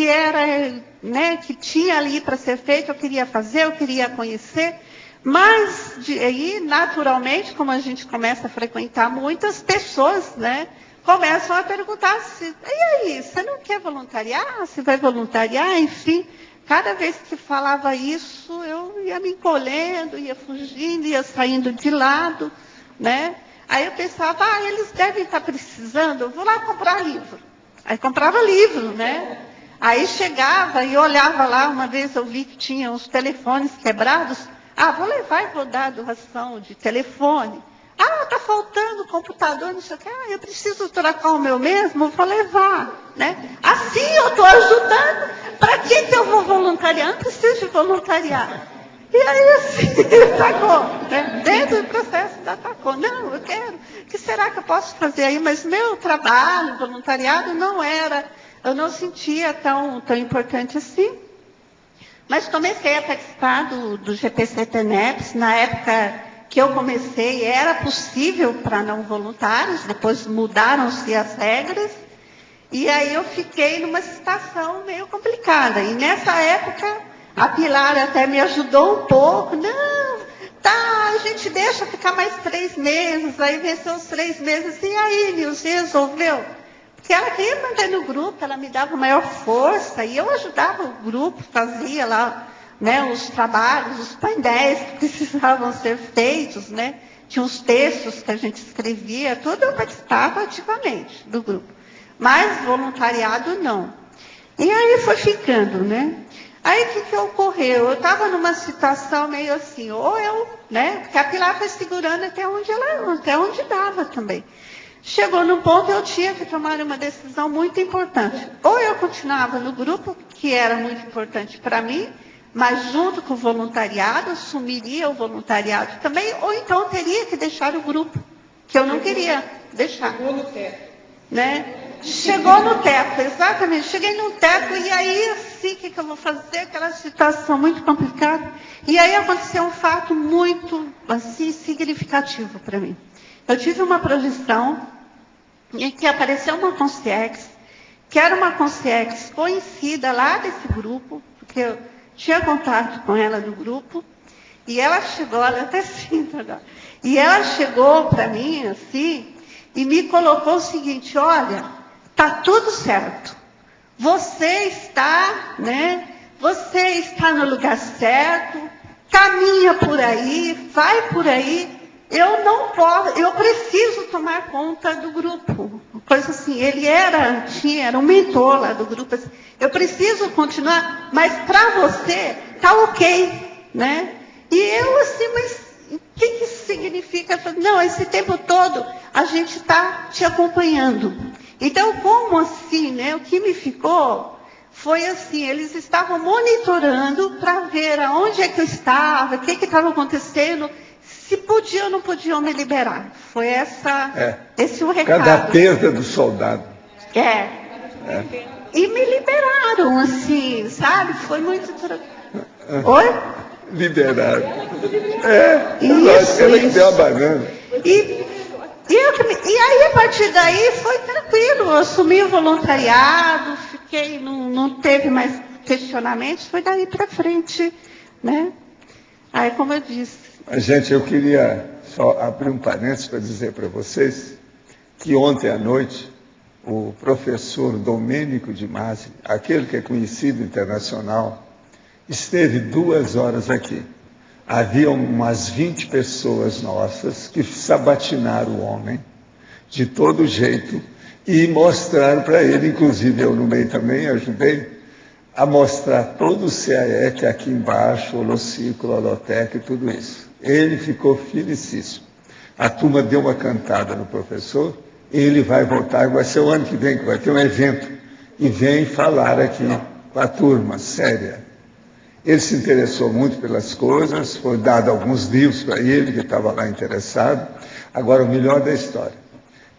era, né, que tinha ali para ser feito, eu queria fazer, eu queria conhecer. Mas, aí, naturalmente, como a gente começa a frequentar muitas pessoas, né, começam a perguntar se, e aí, você não quer voluntariar? Você vai voluntariar? Enfim, cada vez que falava isso, eu ia me encolhendo, ia fugindo, ia saindo de lado, né? Aí eu pensava, eles devem estar precisando, eu vou lá comprar livro. Aí comprava livro, né? Aí chegava e olhava lá, uma vez eu vi que tinha os telefones quebrados. Vou levar e vou dar doação de telefone. Está faltando computador, não sei o quê. Eu preciso trocar o meu mesmo, vou levar. Né? Assim eu estou ajudando. Para que eu vou voluntariar? Não preciso de voluntariar. E aí, assim, tacou. Né? Dentro do processo da tacou. Não, eu quero. O que será que eu posso fazer aí? Mas meu trabalho, voluntariado, não era. Eu não sentia tão importante assim. Mas comecei a participar do GPC TENEPS. Na época que eu comecei, era possível para não voluntários, depois mudaram-se as regras, e aí eu fiquei numa situação meio complicada. E nessa época, a Pilar até me ajudou um pouco. Não, a gente deixa ficar mais 3 meses, aí venceu os 3 meses, e aí, Nilce, resolveu? Porque ela queria manter no grupo, ela me dava maior força, e eu ajudava o grupo, fazia lá, né, os trabalhos, os painéis que precisavam ser feitos, né? Tinha os textos que a gente escrevia, tudo eu participava ativamente do grupo. Mas voluntariado não. E aí foi ficando, né? Aí o que ocorreu? Eu estava numa situação meio assim, ou eu, né? Porque a Pilar foi segurando até onde dava também. Chegou num ponto eu tinha que tomar uma decisão muito importante. Ou eu continuava no grupo, que era muito importante para mim, mas junto com o voluntariado, assumiria o voluntariado também, ou então teria que deixar o grupo, que eu não queria deixar. Chegou no teto. Né? Chegou no teto, exatamente. Cheguei no teto e aí, assim, o que eu vou fazer? Aquela situação muito complicada. E aí aconteceu um fato muito, assim, significativo para mim. Eu tive uma projeção em que apareceu uma concierge, que era uma concierge conhecida lá desse grupo, porque eu tinha contato com ela no grupo, E ela chegou, ela até sinto agora. E ela chegou para mim, assim, e me colocou o seguinte: olha, tá tudo certo. Você está, né? Você está no lugar certo, caminha por aí, vai por aí. Eu não posso, eu preciso tomar conta do grupo. Coisa assim, ele era um mentor lá do grupo. Assim, eu preciso continuar, mas para você tá ok, né? E eu assim, mas o que isso significa? Não, esse tempo todo a gente está te acompanhando. Então, como assim, né? O que me ficou foi assim, eles estavam monitorando para ver aonde é que eu estava, o que estava acontecendo, se podiam ou não podiam me liberar. Foi esse o recado. Cada perda do soldado. E me liberaram, assim, sabe? Foi muito... Oi? Liberaram. Isso, ela que deu a banana. E aí, a partir daí, foi tranquilo. Eu assumi o voluntariado, fiquei, não teve mais questionamentos, foi daí para frente, né? Aí, como eu disse... Gente, eu queria só abrir um parênteses para dizer para vocês que ontem à noite, o professor Domênico de Masi, aquele que é conhecido internacional, esteve 2 horas aqui. Havia umas 20 pessoas nossas que sabatinaram o homem de todo jeito e mostraram para ele, inclusive eu no meio também ajudei, a mostrar todo o CAEC aqui embaixo, o Holociclo, a Holotec e tudo isso. Ele ficou felicíssimo. A turma deu uma cantada no professor, ele vai voltar, vai ser o ano que vem, que vai ter um evento, e vem falar aqui com a turma, séria. Ele se interessou muito pelas coisas, foi dado alguns livros para ele, que estava lá interessado. Agora, o melhor da história,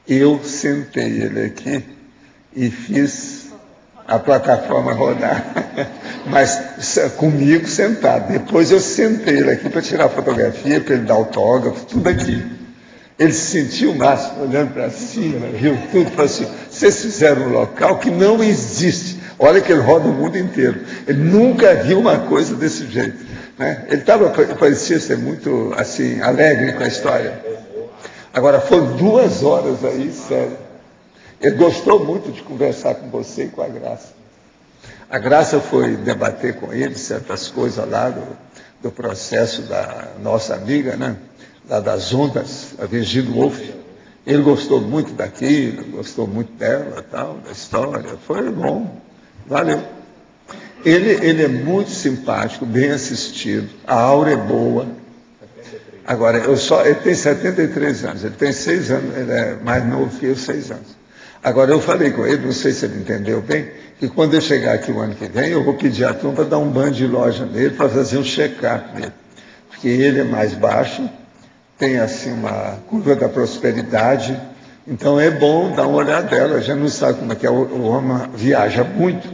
eu sentei ele aqui e fiz a plataforma rodar, mas comigo sentado. Depois eu sentei ele aqui para tirar fotografia, para ele dar autógrafo, tudo aqui. Ele se sentiu o máximo, olhando para cima, viu tudo, falou assim: vocês fizeram um local que não existe. Olha que ele roda o mundo inteiro. Ele nunca viu uma coisa desse jeito, né? Ele parecia ser muito assim, alegre com a história. Agora, foram 2 horas aí, sério. Ele gostou muito de conversar com você e com a Graça. A Graça foi debater com ele certas coisas lá do processo da nossa amiga, né? Lá das ondas, a Virginia Woolf. Ele gostou muito daquilo, gostou muito dela, tal, da história. Foi bom, valeu. Ele é muito simpático, bem assistido, a aura é boa. Agora, ele tem 73 anos, ele tem 6 anos, ele é mais novo que eu, 6 anos. Agora, eu falei com ele, não sei se ele entendeu bem, que quando eu chegar aqui o ano que vem, eu vou pedir a turma para dar um banho de loja nele, para fazer um check-up nele. Porque ele é mais baixo, tem assim uma curva da prosperidade, então é bom dar uma olhada dela, a gente não sabe como é que é, o homem viaja muito,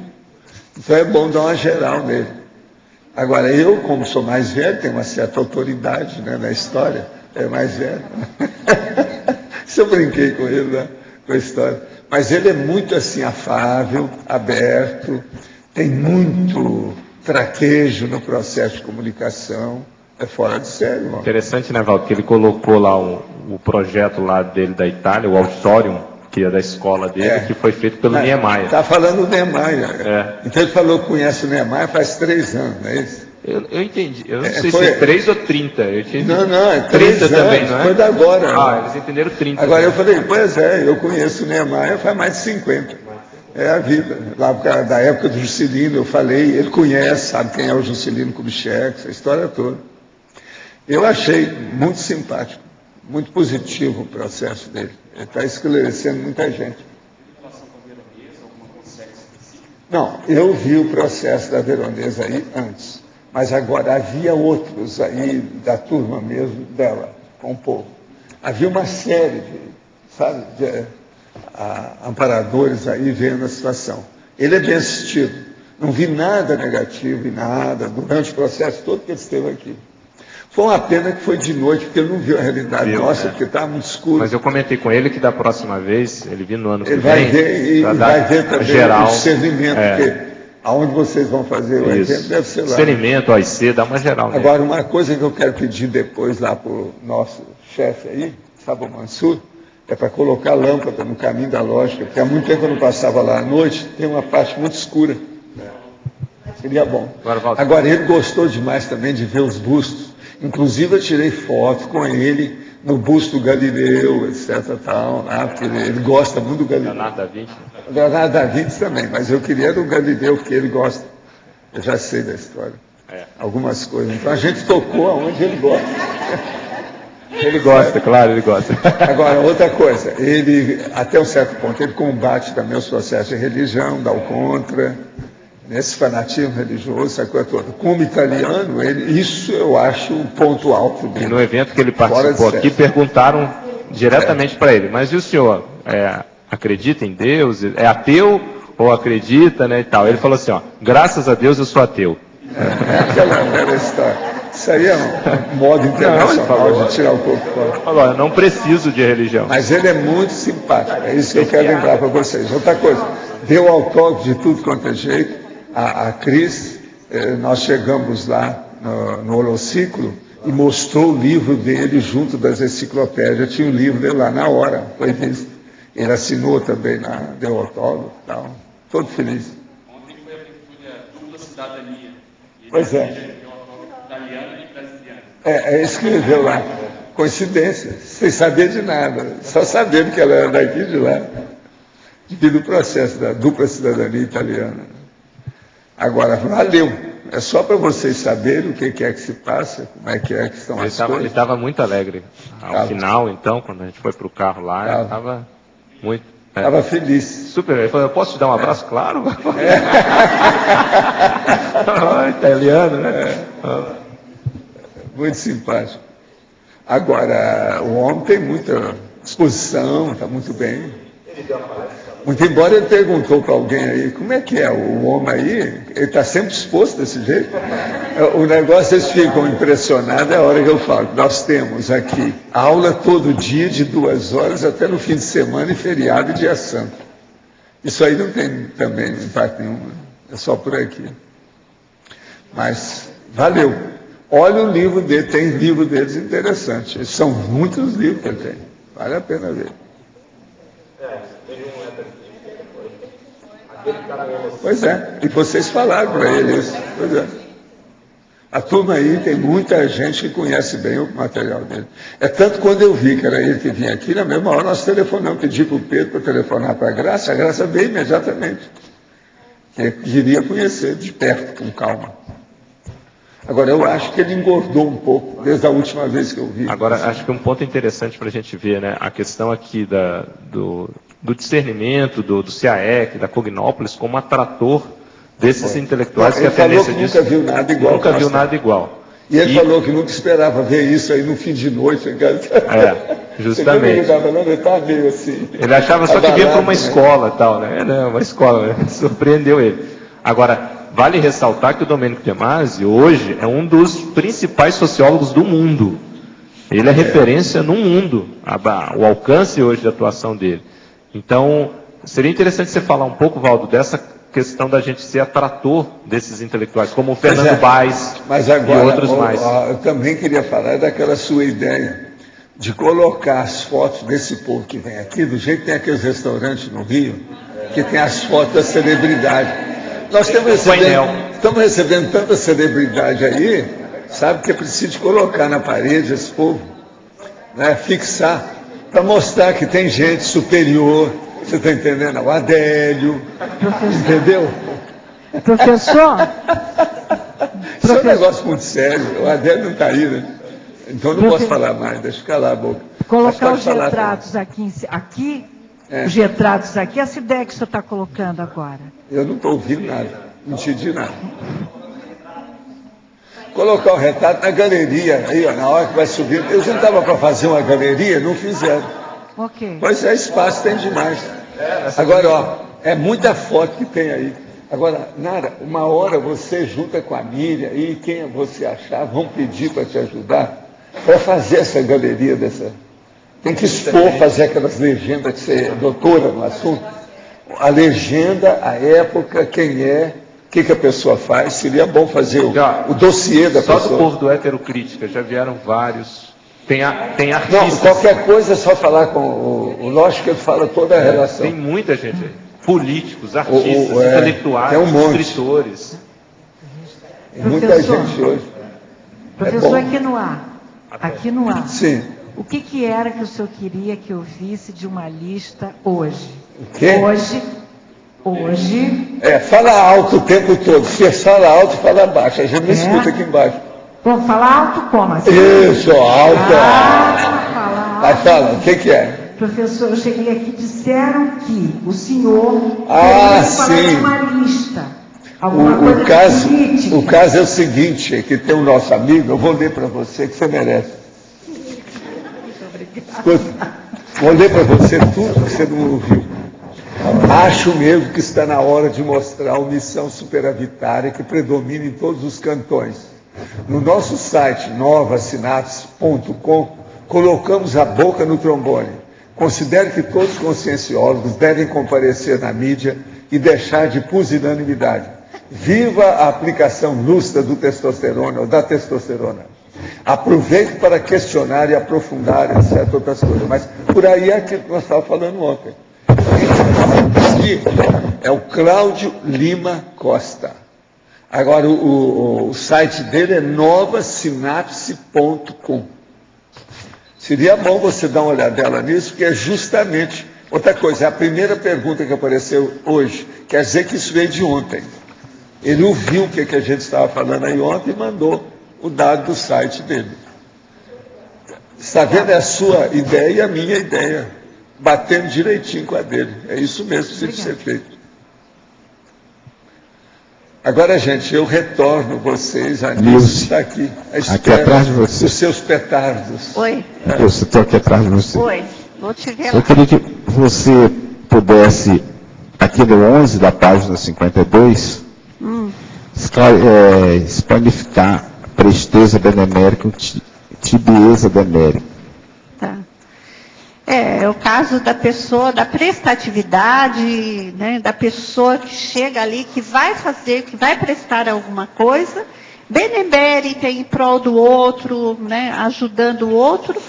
então é bom dar uma geral nele. Agora, eu, como sou mais velho, tenho uma certa autoridade, né, na história, é mais velho. Isso eu brinquei com ele, né, com a história. Mas ele é muito assim, afável, aberto, tem muito traquejo no processo de comunicação. É fora de série, mano. Interessante, né, Valdo, que ele colocou lá o projeto lá dele da Itália, o auditorium, que é da escola dele, que foi feito pelo Niemeyer. Está falando do Niemeyer. Então ele falou que conhece o Niemeyer faz 3 anos, não é isso? Eu entendi. Eu não sei se é 3 ou 30. Eu entendi. Não, é 3 30 anos, também, não é? Foi da agora. Eles entenderam 30. Agora eu falei, pois é, eu conheço o Niemeyer faz mais de 50. É a vida. Lá da época do Juscelino, eu falei, ele conhece, sabe quem é o Juscelino Kubitschek, essa história toda. Eu achei muito simpático, muito positivo o processo dele. Ele está esclarecendo muita gente. Não, eu vi o processo da Veronesa aí antes, mas agora havia outros aí da turma mesmo dela, com o povo. Havia uma série de amparadores aí vendo a situação. Ele é bem assistido. Não vi nada negativo e nada durante o processo todo que ele esteve aqui. Foi uma pena que foi de noite, porque ele não viu a realidade nossa, porque estava muito escuro. Mas eu comentei com ele que da próxima vez, ele vindo no ano que ele vem... Vai ver, e vai ver também geral, o discernimento, porque Aonde vocês vão fazer o evento, deve ser lá. Discernimento, OIC, dá uma geral. Né? Agora, uma coisa que eu quero pedir depois lá para o nosso chefe aí, Sabo Mansur, é para colocar lâmpada no caminho da lógica, porque há muito tempo eu não passava lá à noite, tem uma parte muito escura. Seria bom. Agora, ele gostou demais também de ver os bustos. Inclusive, eu tirei foto com ele no busto Galileu, etc. Tal, lá, porque ele gosta muito do Galileu. Leonardo da Vinci. Leonardo da Vinci também, mas eu queria do Galileu, porque ele gosta. Eu já sei da história. Algumas coisas. Então, a gente tocou aonde ele gosta. Ele gosta, claro, ele gosta. Agora, outra coisa, ele, até um certo ponto, ele combate também os processos de religião, dá o contra, nesse fanatismo religioso, essa coisa toda. Como italiano, isso eu acho um ponto alto dele. E no evento que ele participou aqui, perguntaram diretamente para ele, mas e o senhor acredita em Deus? É ateu ou acredita, né, e tal? Ele falou assim, ó, graças a Deus eu sou ateu. Aquela velha história. Isso aí é um modo internacional de tirar o corpo fora. Falou, eu não preciso de religião. Mas ele é muito simpático, é isso que eu quero lembrar para vocês. Outra coisa, deu autógrafo de tudo quanto é jeito. A Cris, nós chegamos lá no Holociclo e mostrou o livro dele junto das enciclopédias. Tinha um livro dele lá na hora, foi visto. Ele assinou também, deu autógrafo e tal. Todo feliz. Ontem foi a abertura dupla cidadania. Pois é. Italiana e brasiliana. Escreveu lá. Coincidência, sem saber de nada. Só sabendo que ela era daqui e de lá. Devido ao processo da dupla cidadania italiana. Agora, valeu. É só para vocês saberem o que é que se passa, como é que estão as coisas. Ele estava muito alegre. Ao final, então, quando a gente foi para o carro lá, ele estava muito... Estava feliz. Super. Ele falou, eu posso te dar um abraço? Claro. Italiano, né? Muito simpático. Agora, o homem tem muita disposição, está muito bem. Muito embora ele perguntou para alguém aí, como é que é o homem aí? Ele está sempre disposto desse jeito? O negócio, eles ficam impressionados, é a hora que eu falo. Nós temos aqui aula todo dia de 2 horas até no fim de semana e feriado e dia santo. Isso aí não tem também impacto nenhum, é só por aqui. Mas valeu. Olha o livro dele, tem livro deles interessantes. São muitos livros que ele tem. Vale a pena ver. Pois é, e vocês falaram para ele isso. Pois é. A turma aí tem muita gente que conhece bem o material dele. É tanto quando eu vi que era ele que vinha aqui, na mesma hora nós telefonamos, pedi para o Pedro para telefonar para a Graça veio imediatamente. Que queria conhecer de perto, com calma. Agora, eu acho que ele engordou um pouco, desde a última vez que eu vi. Agora, acho que um ponto interessante para a gente ver, né, a questão aqui do discernimento, do CAEC, da Cognópolis, como atrator desses intelectuais que a tendência disso... Nunca viu nada igual. Nunca viu nada igual. E ele falou que nunca esperava ver isso aí no fim de noite. Justamente. Ele estava meio assim. Ele achava só que vinha para uma escola e tal, né? Uma escola, né? Surpreendeu ele. Agora, vale ressaltar que o Domênico De Masi, hoje, é um dos principais sociólogos do mundo. Ele é referência no mundo, o alcance hoje de atuação dele. Então, seria interessante você falar um pouco, Valdo, dessa questão da gente ser atrator desses intelectuais, como o Fernando Baes e outros mais. Eu também queria falar daquela sua ideia de colocar as fotos desse povo que vem aqui, do jeito que tem aqueles restaurantes no Rio, que tem as fotos da celebridade. Nós estamos recebendo tanta celebridade aí, sabe, que é preciso colocar na parede esse povo, né, fixar, para mostrar que tem gente superior. Você está entendendo? O Adélio, entendeu? Professor? Isso é um negócio muito sério. O Adélio não está aí, né? Então eu não posso falar mais, deixa eu calar a boca. Colocar os retratos aqui, os retratos aqui, essa ideia que o senhor está colocando agora. Eu não estou ouvindo nada, não entendi nada. Colocar o retrato na galeria, aí, ó, na hora que vai subir. Eu já estava para fazer uma galeria, não fizeram. Ok. Pois é, espaço tem demais. Agora, ó, é muita foto que tem aí. Agora, Nara, uma hora você junta com a Miriam e quem você achar, vão pedir para te ajudar para fazer essa galeria dessa. Tem que expor, fazer aquelas legendas, que você é doutora no assunto. A legenda, a época, quem é, O que a pessoa faz? Seria bom fazer o dossiê da pessoa. Só do povo do Heterocrítica, já vieram vários. Tem artistas. Não, qualquer coisa é só falar com o Lógico que ele fala toda a relação. Tem muita gente aí. Políticos, artistas, intelectuais, tem um monte. escritores. Muita gente hoje. Professor, aqui no ar. Sim. O que era que o senhor queria que eu visse de uma lista hoje? O quê? Hoje. Fala alto o tempo todo. Você fala alto e fala baixo. A gente não escuta aqui embaixo. Bom, falar alto como assim? Isso, alto. Falar fala, o que é? Professor, eu cheguei aqui e disseram que o senhor sim. de uma lista. O caso é o seguinte, que tem o nosso amigo, eu vou ler para você, que você merece. Escuta, vou ler para você tudo que você não ouviu. Acho mesmo que está na hora de mostrar a omissão superavitária que predomina em todos os cantões. No nosso site novasinapse.com, colocamos a boca no trombone. Considere que todos os conscienciólogos devem comparecer na mídia e deixar de pusilanimidade. Viva a aplicação lúcida do testosterona ou da testosterona. Aproveite para questionar e aprofundar certas outras coisas. Mas por aí é aquilo que nós estávamos falando ontem. Aqui é o Cláudio Lima Costa. Agora, o site dele é novasinapse.com. Seria bom você dar uma olhadela nisso, porque é justamente... Outra coisa, é a primeira pergunta que apareceu hoje. Quer dizer que isso veio de ontem. Ele ouviu o que a gente estava falando aí ontem e mandou o dado do site dele. Está vendo? É a sua ideia e a minha ideia, batendo direitinho com a dele. É isso mesmo que precisa ser feito. Agora, gente, eu retorno vocês, a Nilce está aqui, aqui atrás de você. Os seus petardos. Oi. Eu estou aqui atrás de você. Oi, vou te ver lá. Eu queria que você pudesse, aqui no 11 da página 52, esplanificar presteza benemérica e tibieza benéриca. Tá. É o caso da pessoa, da prestatividade, né, da pessoa que chega ali, que vai fazer, que vai prestar alguma coisa, benemérita em prol do outro, né, ajudando o outro,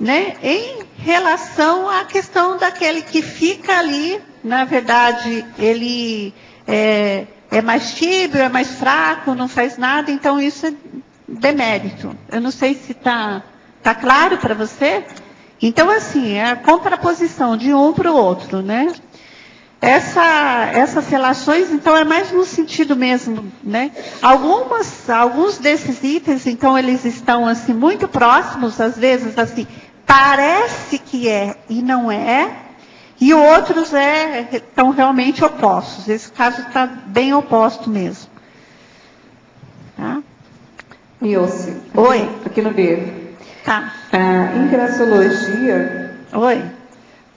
né, em relação à questão daquele que fica ali, na verdade, ele é mais tíbido, é mais fraco, não faz nada, então isso é demérito. Eu não sei se tá claro para você? Então, assim, é a contraposição de um para o outro, né? Essas relações, então, é mais no sentido mesmo, né? Alguns desses itens, então, eles estão, assim, muito próximos, às vezes, assim, parece que é e não é, e outros estão realmente opostos. Esse caso está bem oposto mesmo. Tá? Nilce. Oi. Aqui no B. Tá. Interaciologia. Oi.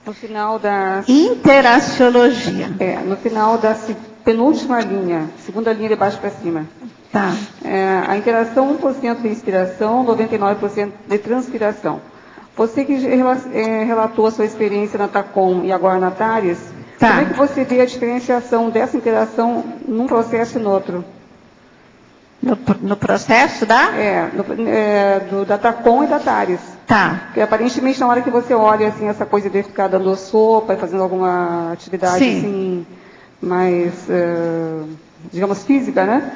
No final da... Interaciologia. No final da penúltima linha, segunda linha de baixo para cima. Tá. A interação 1% de inspiração, 99% de transpiração. Você que relatou a sua experiência na TACOM e agora na TARES, como é que você vê a diferenciação dessa interação num processo e no outro? No processo da? Da TACOM e da TARES. Tá. Porque aparentemente, na hora que você olha assim, essa coisa de ficar dando sopa e fazendo alguma atividade assim, mais, digamos, física, né?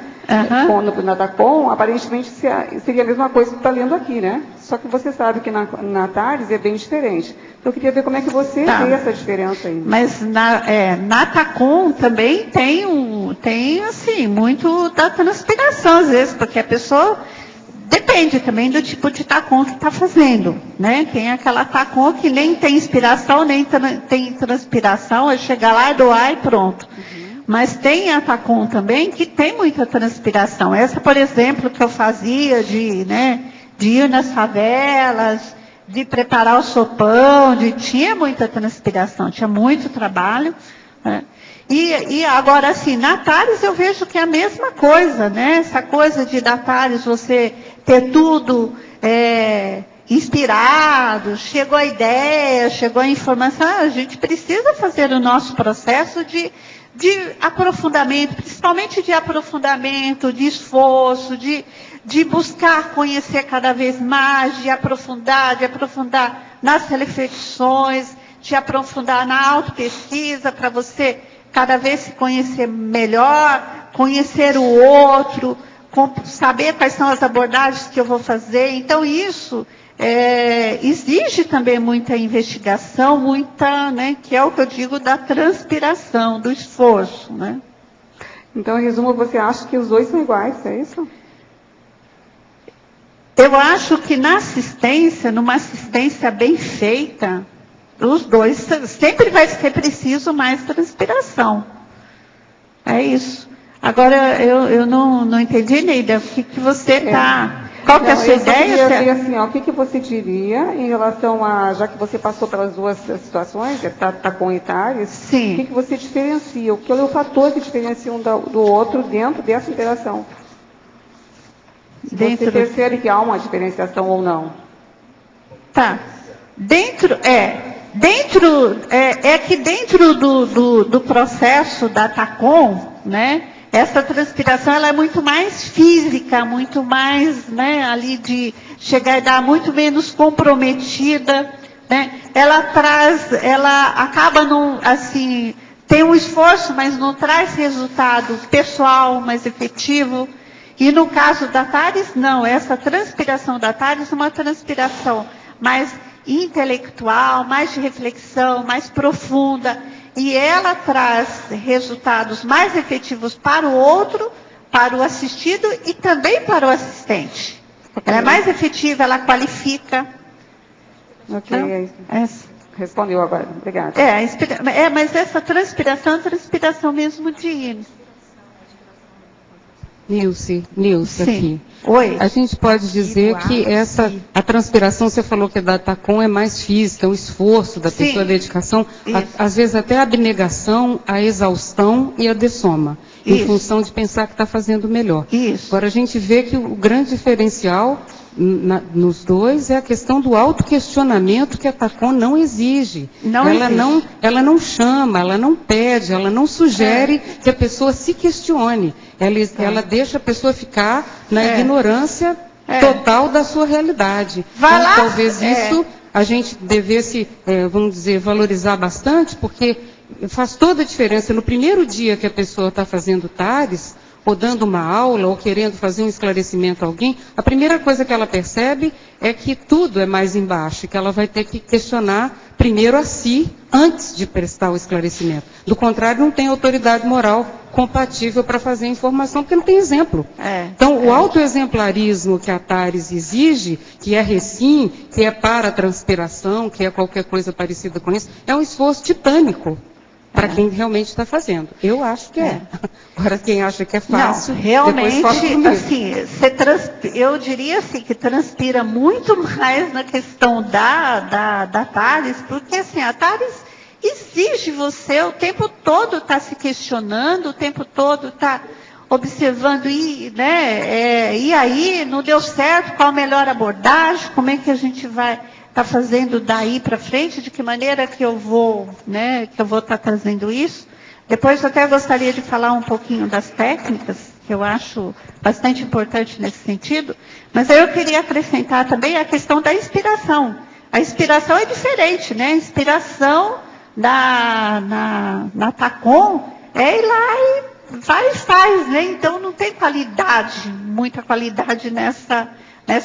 Na TACOM, aparentemente seria a mesma coisa que está lendo aqui, né? Só que você sabe que na TARES é bem diferente. Então, eu queria ver como é que você vê essa diferença aí. Mas na TACOM também tem assim, muito da transpiração, às vezes, porque a pessoa depende também do tipo de TACOM que está fazendo, né? Tem aquela TACOM que nem tem inspiração, nem tem transpiração, é chegar lá, doar e pronto. Mas tem a TACOM também que tem muita transpiração. Essa, por exemplo, que eu fazia de ir nas favelas, de preparar o sopão, tinha muita transpiração, tinha muito trabalho. Né? E agora, assim, na TARES eu vejo que é a mesma coisa, né? Essa coisa de da TARES você ter tudo inspirado, chegou a ideia, chegou a informação, a gente precisa fazer o nosso processo de aprofundamento, principalmente de aprofundamento, de esforço, de buscar conhecer cada vez mais, de aprofundar nas reflexões, de aprofundar na autopesquisa, para você cada vez se conhecer melhor, conhecer o outro, saber quais são as abordagens que eu vou fazer. Então, isso exige também muita investigação, muita, né, que é o que eu digo da transpiração, do esforço, né? Então, em resumo, você acha que os dois são iguais, é isso? Eu acho que na assistência, numa assistência bem feita, os dois, sempre vai ser preciso mais transpiração. É isso. Agora, eu não entendi, Neida, o que você está... Qual que é a sua ideia? Eu queria assim, ó, o que você diria em relação a, já que você passou pelas duas situações, TACOM e TARES, sim, o que você diferencia? Qual é o fator que diferencia um do outro dentro dessa interação? Você percebe que há uma diferenciação ou não? Tá. Dentro do processo da TACOM, né? Essa transpiração ela é muito mais física, muito mais, né, ali de chegar e dar muito menos comprometida, né? Ela acaba tem um esforço, mas não traz resultado pessoal mais efetivo. E no caso da TARES, não, essa transpiração da TARES é uma transpiração mais intelectual, mais de reflexão, mais profunda. E ela traz resultados mais efetivos para o outro, para o assistido e também para o assistente. Ela é mais efetiva, ela qualifica. Ok, então, respondeu agora, obrigada. Mas essa transpiração é a transpiração mesmo de... Nilce aqui. Oi. A gente pode dizer que a transpiração, você falou que da TACOM é mais física, o esforço da pessoa, a dedicação, às vezes até a abnegação, a exaustão e a dessoma, em função de pensar que está fazendo melhor. Agora a gente vê que o grande diferencial nos dois é a questão do autoquestionamento que a TACOM não exige. Ela não chama, ela não pede, ela não sugere que a pessoa se questione. Ela deixa a pessoa ficar na ignorância total da sua realidade. Então, talvez isso a gente devesse, vamos dizer, valorizar bastante, porque faz toda a diferença. No primeiro dia que a pessoa está fazendo TARES, ou dando uma aula, ou querendo fazer um esclarecimento a alguém, a primeira coisa que ela percebe é que tudo é mais embaixo, que ela vai ter que questionar primeiro a si, antes de prestar o esclarecimento. Do contrário, não tem autoridade moral compatível para fazer a informação, porque não tem exemplo. Então, o autoexemplarismo que a TARES exige, que é recim, que é para a transpiração, que é qualquer coisa parecida com isso, é um esforço titânico para quem realmente está fazendo. Eu acho que é. Agora, quem acha que é fácil... Não, realmente, assim, eu diria assim, que transpira muito mais na questão da TARES, porque assim, a TARES exige você o tempo todo estar se questionando, o tempo todo estar observando, e aí, não deu certo, qual a melhor abordagem, como é que a gente vai... está fazendo daí para frente, de que maneira que eu vou estar trazendo isso. Depois eu até gostaria de falar um pouquinho das técnicas, que eu acho bastante importante nesse sentido, mas aí eu queria acrescentar também a questão da inspiração. A inspiração é diferente, né? A inspiração na TACOM é ir lá e vai e faz, né? Então não tem muita qualidade nessa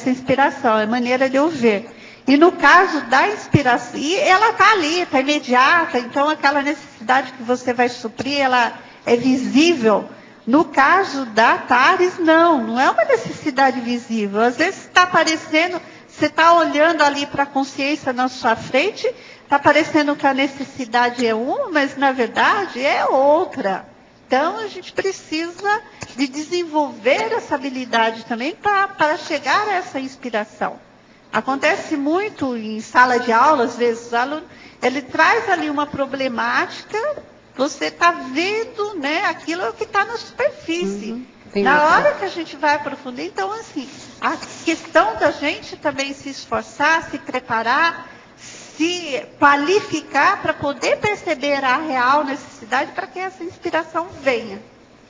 inspiração, é maneira de eu ver. E no caso da inspiração, e ela está ali, está imediata, então aquela necessidade que você vai suprir, ela é visível. No caso da TARES, não é uma necessidade visível. Às vezes está aparecendo, você está olhando ali para a consciência na sua frente, está parecendo que a necessidade é uma, mas na verdade é outra. Então a gente precisa de desenvolver essa habilidade também para chegar a essa inspiração. Acontece muito em sala de aula, às vezes o aluno, ele traz ali uma problemática, você está vendo, né, aquilo que está na superfície. Na hora que a gente vai aprofundar, então, assim, a questão da gente também se esforçar, se preparar, se qualificar para poder perceber a real necessidade para que essa inspiração venha.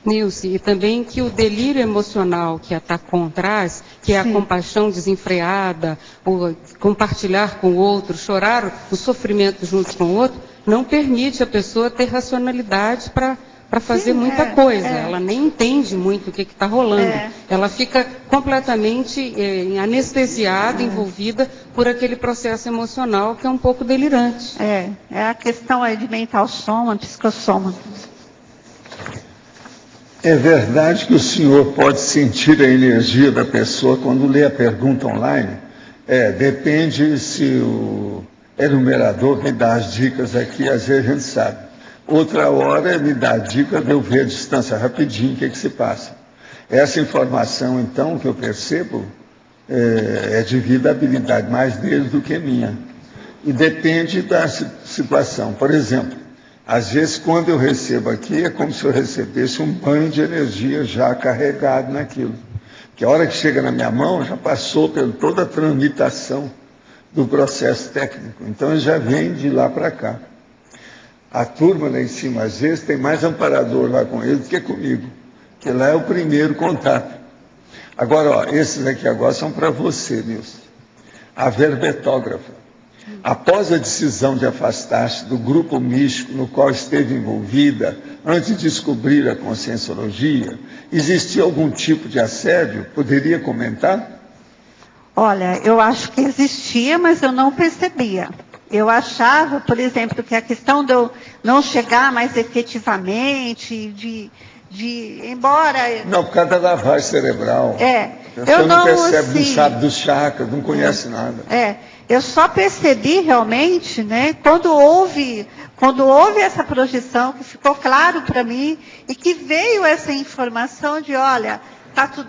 Nilce, e também que o delírio emocional que a TACOM traz, que é a compaixão desenfreada, o compartilhar com o outro, chorar o sofrimento junto com o outro, não permite a pessoa ter racionalidade para fazer muita coisa. Ela nem entende muito o que está rolando. Ela fica completamente anestesiada, envolvida por aquele processo emocional que é um pouco delirante. É a questão aí de mental soma, psicossoma. É verdade que o senhor pode sentir a energia da pessoa quando lê a pergunta online? Depende se o enumerador me dá as dicas aqui, às vezes a gente sabe. Outra hora me dá a dica de eu ver a distância rapidinho, o que se passa. Essa informação, então, que eu percebo, é devido à habilidade mais dele do que minha. E depende da situação. Por exemplo, às vezes, quando eu recebo aqui, é como se eu recebesse um banho de energia já carregado naquilo. Que a hora que chega na minha mão, já passou por toda a tramitação do processo técnico. Então, ele já vem de lá para cá. A turma lá em cima, às vezes, tem mais amparador lá com ele do que comigo. Porque lá é o primeiro contato. Agora, esses aqui agora são para você, Nilson. A verbetógrafa. Após a decisão de afastar-se do grupo místico no qual esteve envolvida, antes de descobrir a conscienciologia, existia algum tipo de assédio? Poderia comentar? Olha, eu acho que existia, mas eu não percebia. Eu achava, por exemplo, que a questão de eu não chegar mais efetivamente, embora... Não, por causa da lavagem cerebral. Eu não percebe, não sabe dos chakras, não conhece nada. Eu só percebi realmente, né, quando houve essa projeção, que ficou claro para mim, e que veio essa informação de, olha,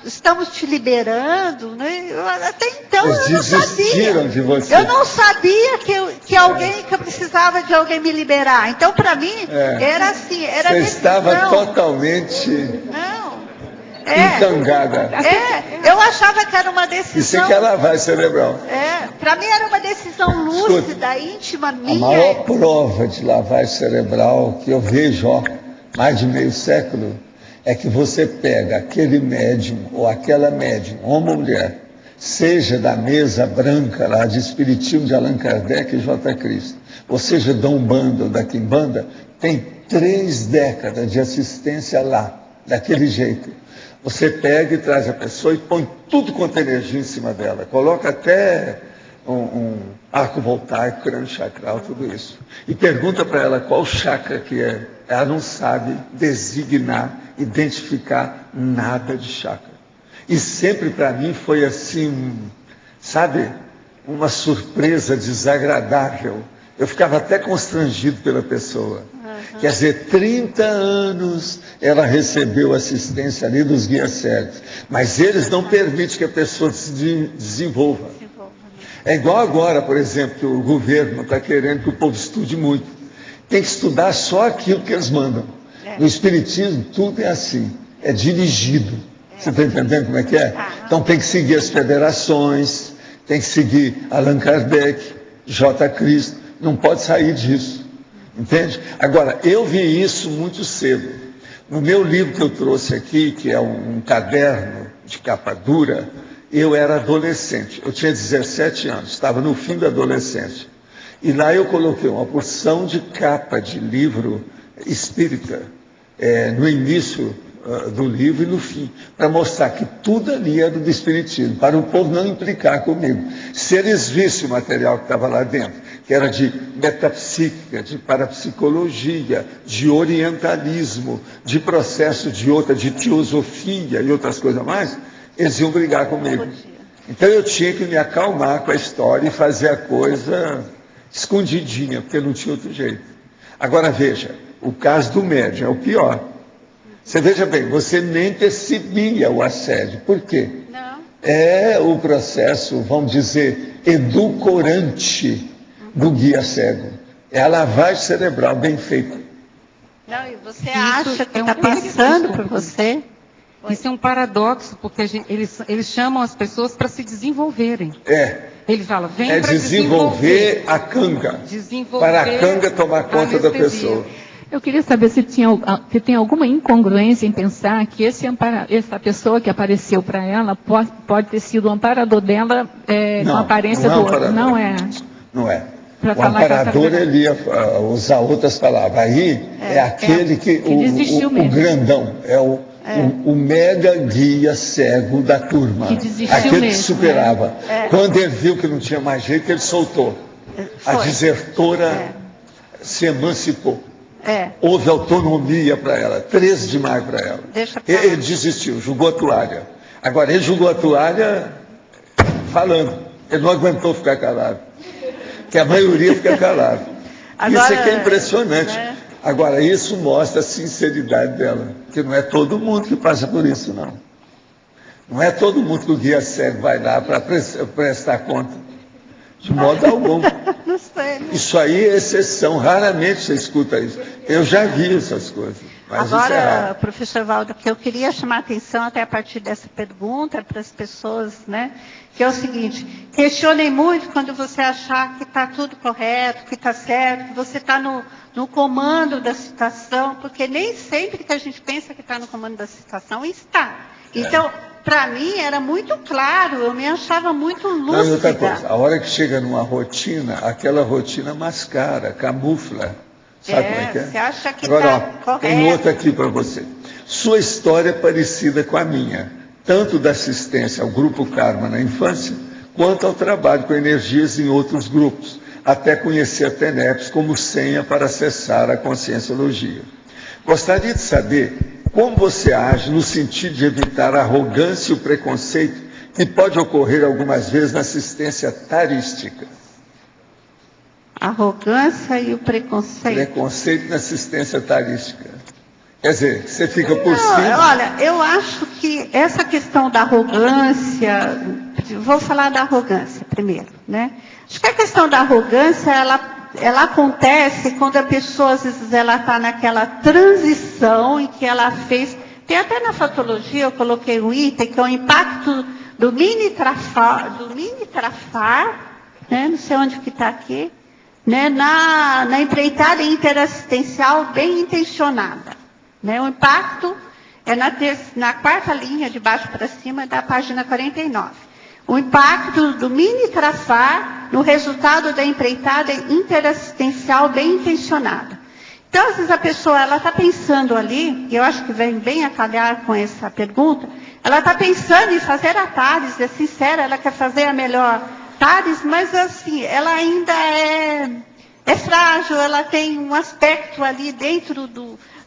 estamos te liberando, né? Até então eu não sabia. De você. Eu não sabia que alguém, que eu precisava de alguém me liberar. Então, para mim, era assim, era você decisão. Estava totalmente... encangada. Eu achava que era uma decisão... Isso é que é lavagem cerebral. Para mim era uma decisão lúcida, íntima minha. A maior prova de lavagem cerebral que eu vejo, mais de meio século, é que você pega aquele médium ou aquela médium, homem ou mulher, seja da mesa branca lá de Espiritismo de Allan Kardec e J. Cristo, ou seja da Umbanda ou da Quimbanda, tem 3 décadas de assistência lá, daquele jeito. Você pega e traz a pessoa e põe tudo quanto é energia em cima dela. Coloca até um arco voltaico, crânio chakral, tudo isso. E pergunta para ela qual chakra que é. Ela não sabe designar, identificar nada de chakra. E sempre para mim foi assim, sabe, uma surpresa desagradável. Eu ficava até constrangido pela pessoa. Quer dizer, 30 anos ela recebeu assistência ali dos guias cérebros, mas eles não permitem que a pessoa se desenvolva. É igual agora, por exemplo, que o governo está querendo que o povo estude muito. Tem que estudar só aquilo que eles mandam. No Espiritismo, tudo é assim, é dirigido. Você está entendendo como é que é? Então tem que seguir as federações, tem que seguir Allan Kardec, J. Cristo, não pode sair disso. Entende? Agora, eu vi isso muito cedo. No meu livro que eu trouxe aqui, que é um caderno de capa dura, eu era adolescente. Eu tinha 17 anos, estava no fim da adolescência. E lá eu coloquei uma porção de capa de livro espírita, no início do livro e no fim, para mostrar que tudo ali era do Espiritismo, para o povo não implicar comigo. Se eles vissem o material que estava lá dentro, que era de metapsíquica, de parapsicologia, de orientalismo, de processo de teosofia e outras coisas mais, eles iam brigar comigo. Então eu tinha que me acalmar com a história e fazer a coisa escondidinha, porque não tinha outro jeito. Agora veja, o caso do médium é o pior. Você veja bem, você nem percebia o assédio. Por quê? Não. É o processo, vamos dizer, edulcorante do guia cego. É a lavagem cerebral bem feita. Não, e você acha que está passando por você? Isso é um paradoxo, porque eles chamam as pessoas para se desenvolverem. Ele fala, vem para desenvolver a canga, para a canga tomar conta da pessoa. Eu queria saber se tem alguma incongruência em pensar que essa pessoa que apareceu para ela pode ter sido o amparador dela com a aparência do outro. Não é. Não é. O amparador, ele ia usar outras palavras. Aí é aquele que o grandão, o mega guia cego da turma. Aquele que superava. Quando ele viu que não tinha mais jeito, ele soltou. A desertora se emancipou. Houve autonomia para ela, 13 de maio para ela. Ele desistiu, jogou a toalha. Agora, ele jogou a toalha falando. Ele não aguentou ficar calado. Que a maioria fica calada. Isso é que é impressionante. Agora, isso mostra a sinceridade dela. Porque não é todo mundo que passa por isso, não. Não é todo mundo que o guia cego vai lá para prestar conta. De modo algum. Isso aí é exceção. Raramente você escuta isso. Eu já vi essas coisas. Mas agora, professor Valdo, que eu queria chamar a atenção até a partir dessa pergunta para as pessoas, né? Que é o seguinte, questionem muito quando você achar que está tudo correto, que está certo, que você está no comando da situação, porque nem sempre que a gente pensa que está no comando da situação, está. Então, para mim, era muito claro, eu me achava muito lúcida. Não, outra coisa, a hora que chega numa rotina, aquela rotina mascara, camufla. Sabe como é que é? Você acha que agora, correto. Tem outra aqui para você. Sua história é parecida com a minha, tanto da assistência ao Grupo Karma na infância, quanto ao trabalho com energias em outros grupos, até conhecer a TENEPS como senha para acessar a conscienciologia. Gostaria de saber como você age no sentido de evitar a arrogância e o preconceito que pode ocorrer algumas vezes na assistência tarística. Arrogância e o preconceito. Preconceito na assistência tarística. Quer dizer, você fica por cima. Olha, eu acho que essa questão da arrogância, vou falar da arrogância primeiro, né? Acho que a questão da arrogância, ela acontece quando a pessoa, às vezes, ela está naquela transição em que ela fez. Tem até na fatologia, eu coloquei um item, que é o impacto do mini trafar, né? Não sei onde que está aqui. Né, na empreitada interassistencial bem intencionada. Né, o impacto é na quarta linha, de baixo para cima, da página 49. O impacto do mini trafar no resultado da empreitada interassistencial bem intencionada. Então, às vezes a pessoa está pensando ali, e eu acho que vem bem a calhar com essa pergunta, ela está pensando em fazer a TARES, é sincera, ela quer fazer a melhor TARES, mas assim, ela ainda é frágil, ela tem um aspecto ali dentro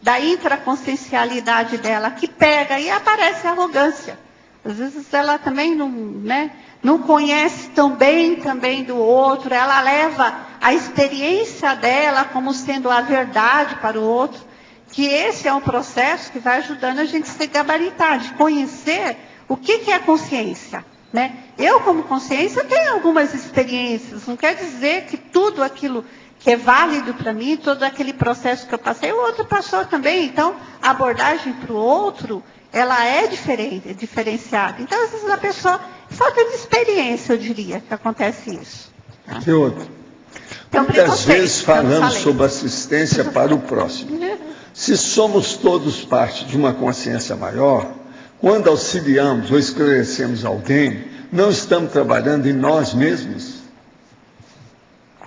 da intraconsciencialidade dela que pega e aparece a arrogância. Às vezes ela também não conhece tão bem também do outro, ela leva a experiência dela como sendo a verdade para o outro, que esse é um processo que vai ajudando a gente a se gabaritar, de conhecer o que é a consciência. Né? Eu, como consciência, tenho algumas experiências, não quer dizer que tudo aquilo que é válido para mim, todo aquele processo que eu passei, o outro passou também. Então, a abordagem para o outro, ela é diferente, é diferenciada. Então, às vezes, a pessoa, falta de experiência, eu diria, que acontece isso. Tá? Que outro? Muitas vezes falamos sobre assistência para o próximo. Se somos todos parte de uma consciência maior, quando auxiliamos ou esclarecemos alguém, não estamos trabalhando em nós mesmos?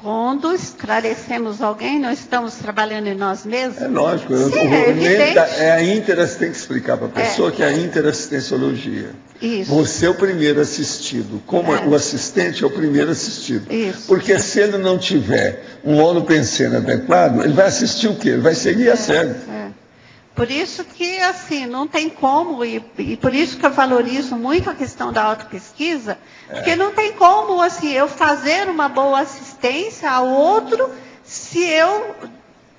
Quando esclarecemos alguém, não estamos trabalhando em nós mesmos? É lógico. Sim, é evidente. A você tem que explicar para a pessoa que é a interassistenciologia. Isso. Você é o primeiro assistido. Como o assistente é o primeiro assistido. Isso. Porque se ele não tiver um holopensene adequado, ele vai assistir o quê? Ele vai seguir a cego. Por isso que, assim, não tem como, e por isso que eu valorizo muito a questão da autopesquisa, porque não tem como, assim, eu fazer uma boa assistência ao outro se eu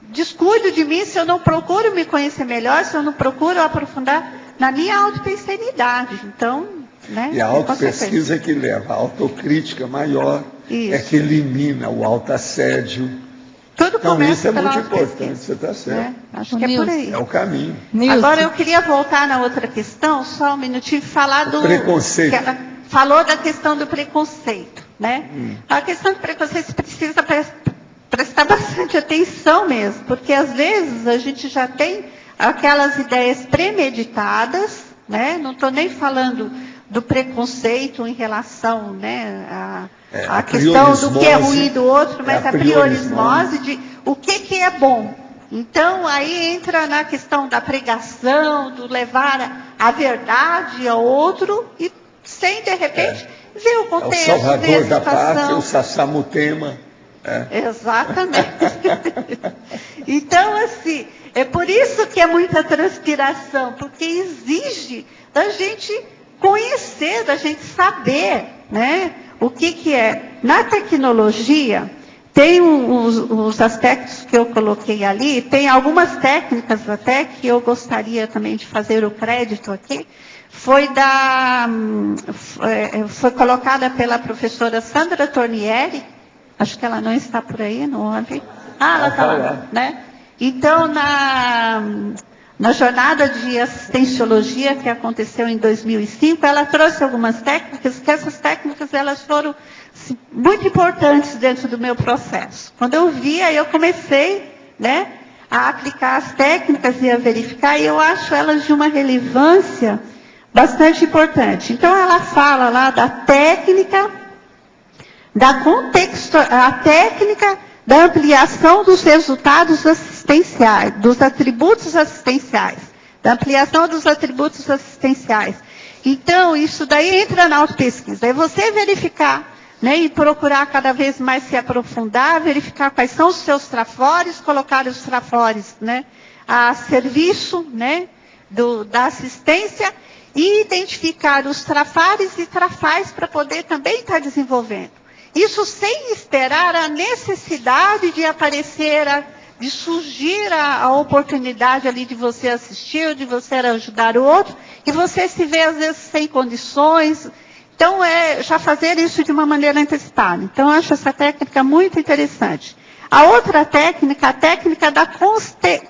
descuido de mim, se eu não procuro me conhecer melhor, se eu não procuro aprofundar na minha autopensenidade. Então, né? E a autopesquisa é que leva a autocrítica maior, é que elimina o autoassédio. Tudo Então, começa isso é pela muito importante, autoestima. você está certo. Acho que é por aí. É o caminho. Agora, eu queria voltar na outra questão, só um minutinho, falar do... preconceito. Que ela falou da questão do preconceito, né? A questão do preconceito precisa prestar bastante atenção mesmo, porque às vezes a gente já tem aquelas ideias premeditadas, né? Não estou nem falando do preconceito em relação, né, à questão do que é ruim do outro, mas a priorismose de o que é bom. Então, aí entra na questão da pregação, do levar a verdade ao outro, e sem, de repente, ver o contexto, É o salvador ver a da situação. pátria, o Sassamutema. Exatamente. Então, assim, é por isso que é muita transpiração, porque exige da gente conhecer, da gente saber, né, o que é. Na tecnologia, tem os aspectos que eu coloquei ali, tem algumas técnicas até que eu gostaria também de fazer o crédito aqui, foi colocada pela professora Sandra Tornieri, acho que ela não está por aí, não ouve? Ela está lá, né? Então, na jornada de assistenciologia que aconteceu em 2005, ela trouxe algumas técnicas, que essas técnicas elas foram muito importantes dentro do meu processo. Quando eu via, eu comecei, né, a aplicar as técnicas e a verificar, e eu acho elas de uma relevância bastante importante. Então, ela fala lá da técnica, a técnica da ampliação dos resultados assistenciais, dos atributos assistenciais, da ampliação dos atributos assistenciais. Então, isso daí entra na autopesquisa. É você verificar, né, e procurar cada vez mais se aprofundar, verificar quais são os seus trafores, colocar os trafores, né, a serviço, né, da assistência, e identificar os trafares e trafais para poder também estar desenvolvendo. Isso sem esperar a necessidade de aparecer, de surgir a oportunidade ali de você assistir, de você ajudar o outro, e você se vê às vezes sem condições. Então, já fazer isso de uma maneira antecipada. Então, eu acho essa técnica muito interessante. A outra técnica, a técnica da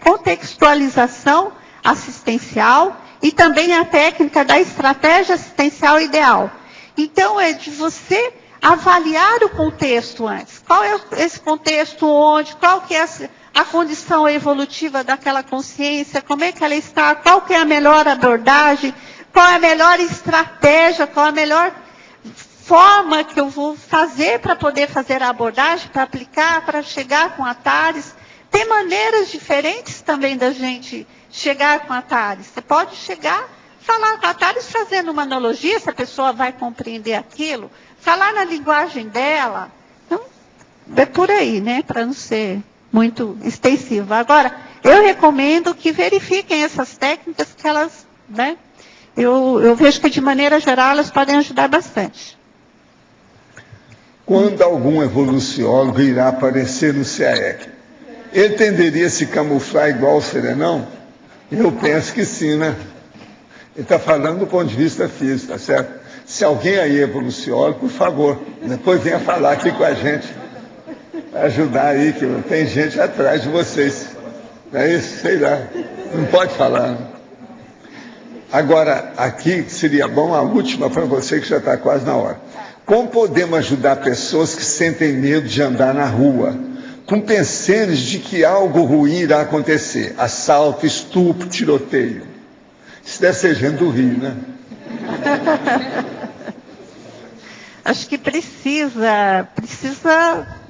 contextualização assistencial e também a técnica da estratégia assistencial ideal. Então, é de você avaliar o contexto antes. Qual é esse contexto onde, qual que é a condição evolutiva daquela consciência, como é que ela está, qual que é a melhor abordagem, qual é a melhor estratégia, qual é a melhor forma que eu vou fazer para poder fazer a abordagem, para aplicar, para chegar com a TARES. Tem maneiras diferentes também da gente chegar com a TARES. Você pode falar com a TARES fazendo uma analogia, se a pessoa vai compreender aquilo, falar na linguagem dela. Então, é por aí, né? Para não ser muito extensivo. Agora, eu recomendo que verifiquem essas técnicas que elas, né? Eu vejo que, de maneira geral, elas podem ajudar bastante. Quando algum evoluciólogo irá aparecer no CAEC, ele tenderia a se camuflar igual o Serenão? Eu penso que sim, né? Ele está falando do ponto de vista físico, tá certo? Se alguém aí é evoluciólogo, por favor, depois venha falar aqui com a gente, ajudar aí, que tem gente atrás de vocês. Não é isso? Sei lá. Não pode falar, né? Agora, aqui seria bom a última para você, que já está quase na hora. Como podemos ajudar pessoas que sentem medo de andar na rua, com pensamentos de que algo ruim irá acontecer? Assalto, estupro, tiroteio. Isso deve ser gente do Rio, né? Acho que precisa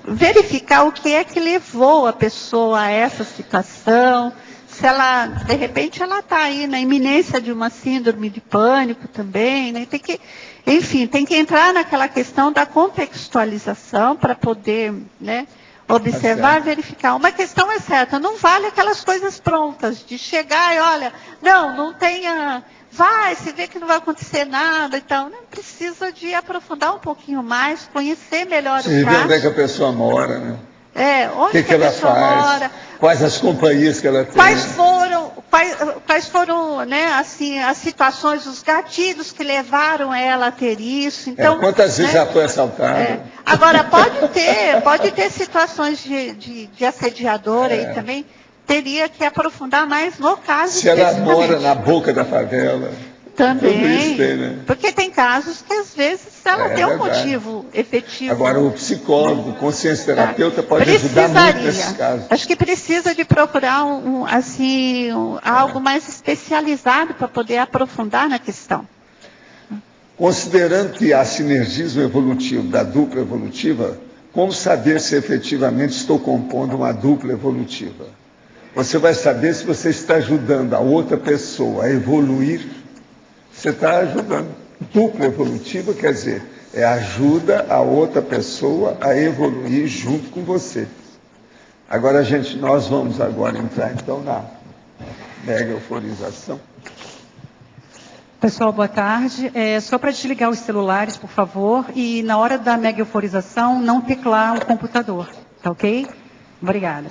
verificar o que é que levou a pessoa a essa situação. Se ela, de repente, ela está aí na iminência de uma síndrome de pânico também, né? Tem que entrar naquela questão da contextualização para poder, né, observar, verificar. Uma questão é certa, não vale aquelas coisas prontas, de chegar e olha, não tenha, se vê que não vai acontecer nada e tal. Não, precisa de aprofundar um pouquinho mais, conhecer melhor o caso. Ver onde é que a pessoa mora, né? Onde que ela faz? Mora? Quais as companhias que ela tem? quais foram, né, assim, as situações, os gatilhos que levaram ela a ter isso. Então, quantas vezes já foi assaltada? Agora, pode ter situações de assediador aí também. Teria que aprofundar mais no caso. Se ela mora na boca da favela. Também. Tudo isso tem, né? Porque tem casos que às vezes ela tem um motivo efetivo. Agora, o psicólogo, o consciência terapeuta pode ajudar muito nesses casos. Acho que precisa de procurar algo mais especializado para poder aprofundar na questão. Considerando que há sinergismo evolutivo da dupla evolutiva, como saber se efetivamente estou compondo uma dupla evolutiva? Você vai saber se você está ajudando a outra pessoa a evoluir. Você está ajudando. Dupla evolutiva quer dizer, ajuda a outra pessoa a evoluir junto com você. Agora, nós vamos agora entrar então na mega euforização. Pessoal, boa tarde. Só para desligar os celulares, por favor, e na hora da mega euforização, não teclar o computador, tá ok? Obrigada.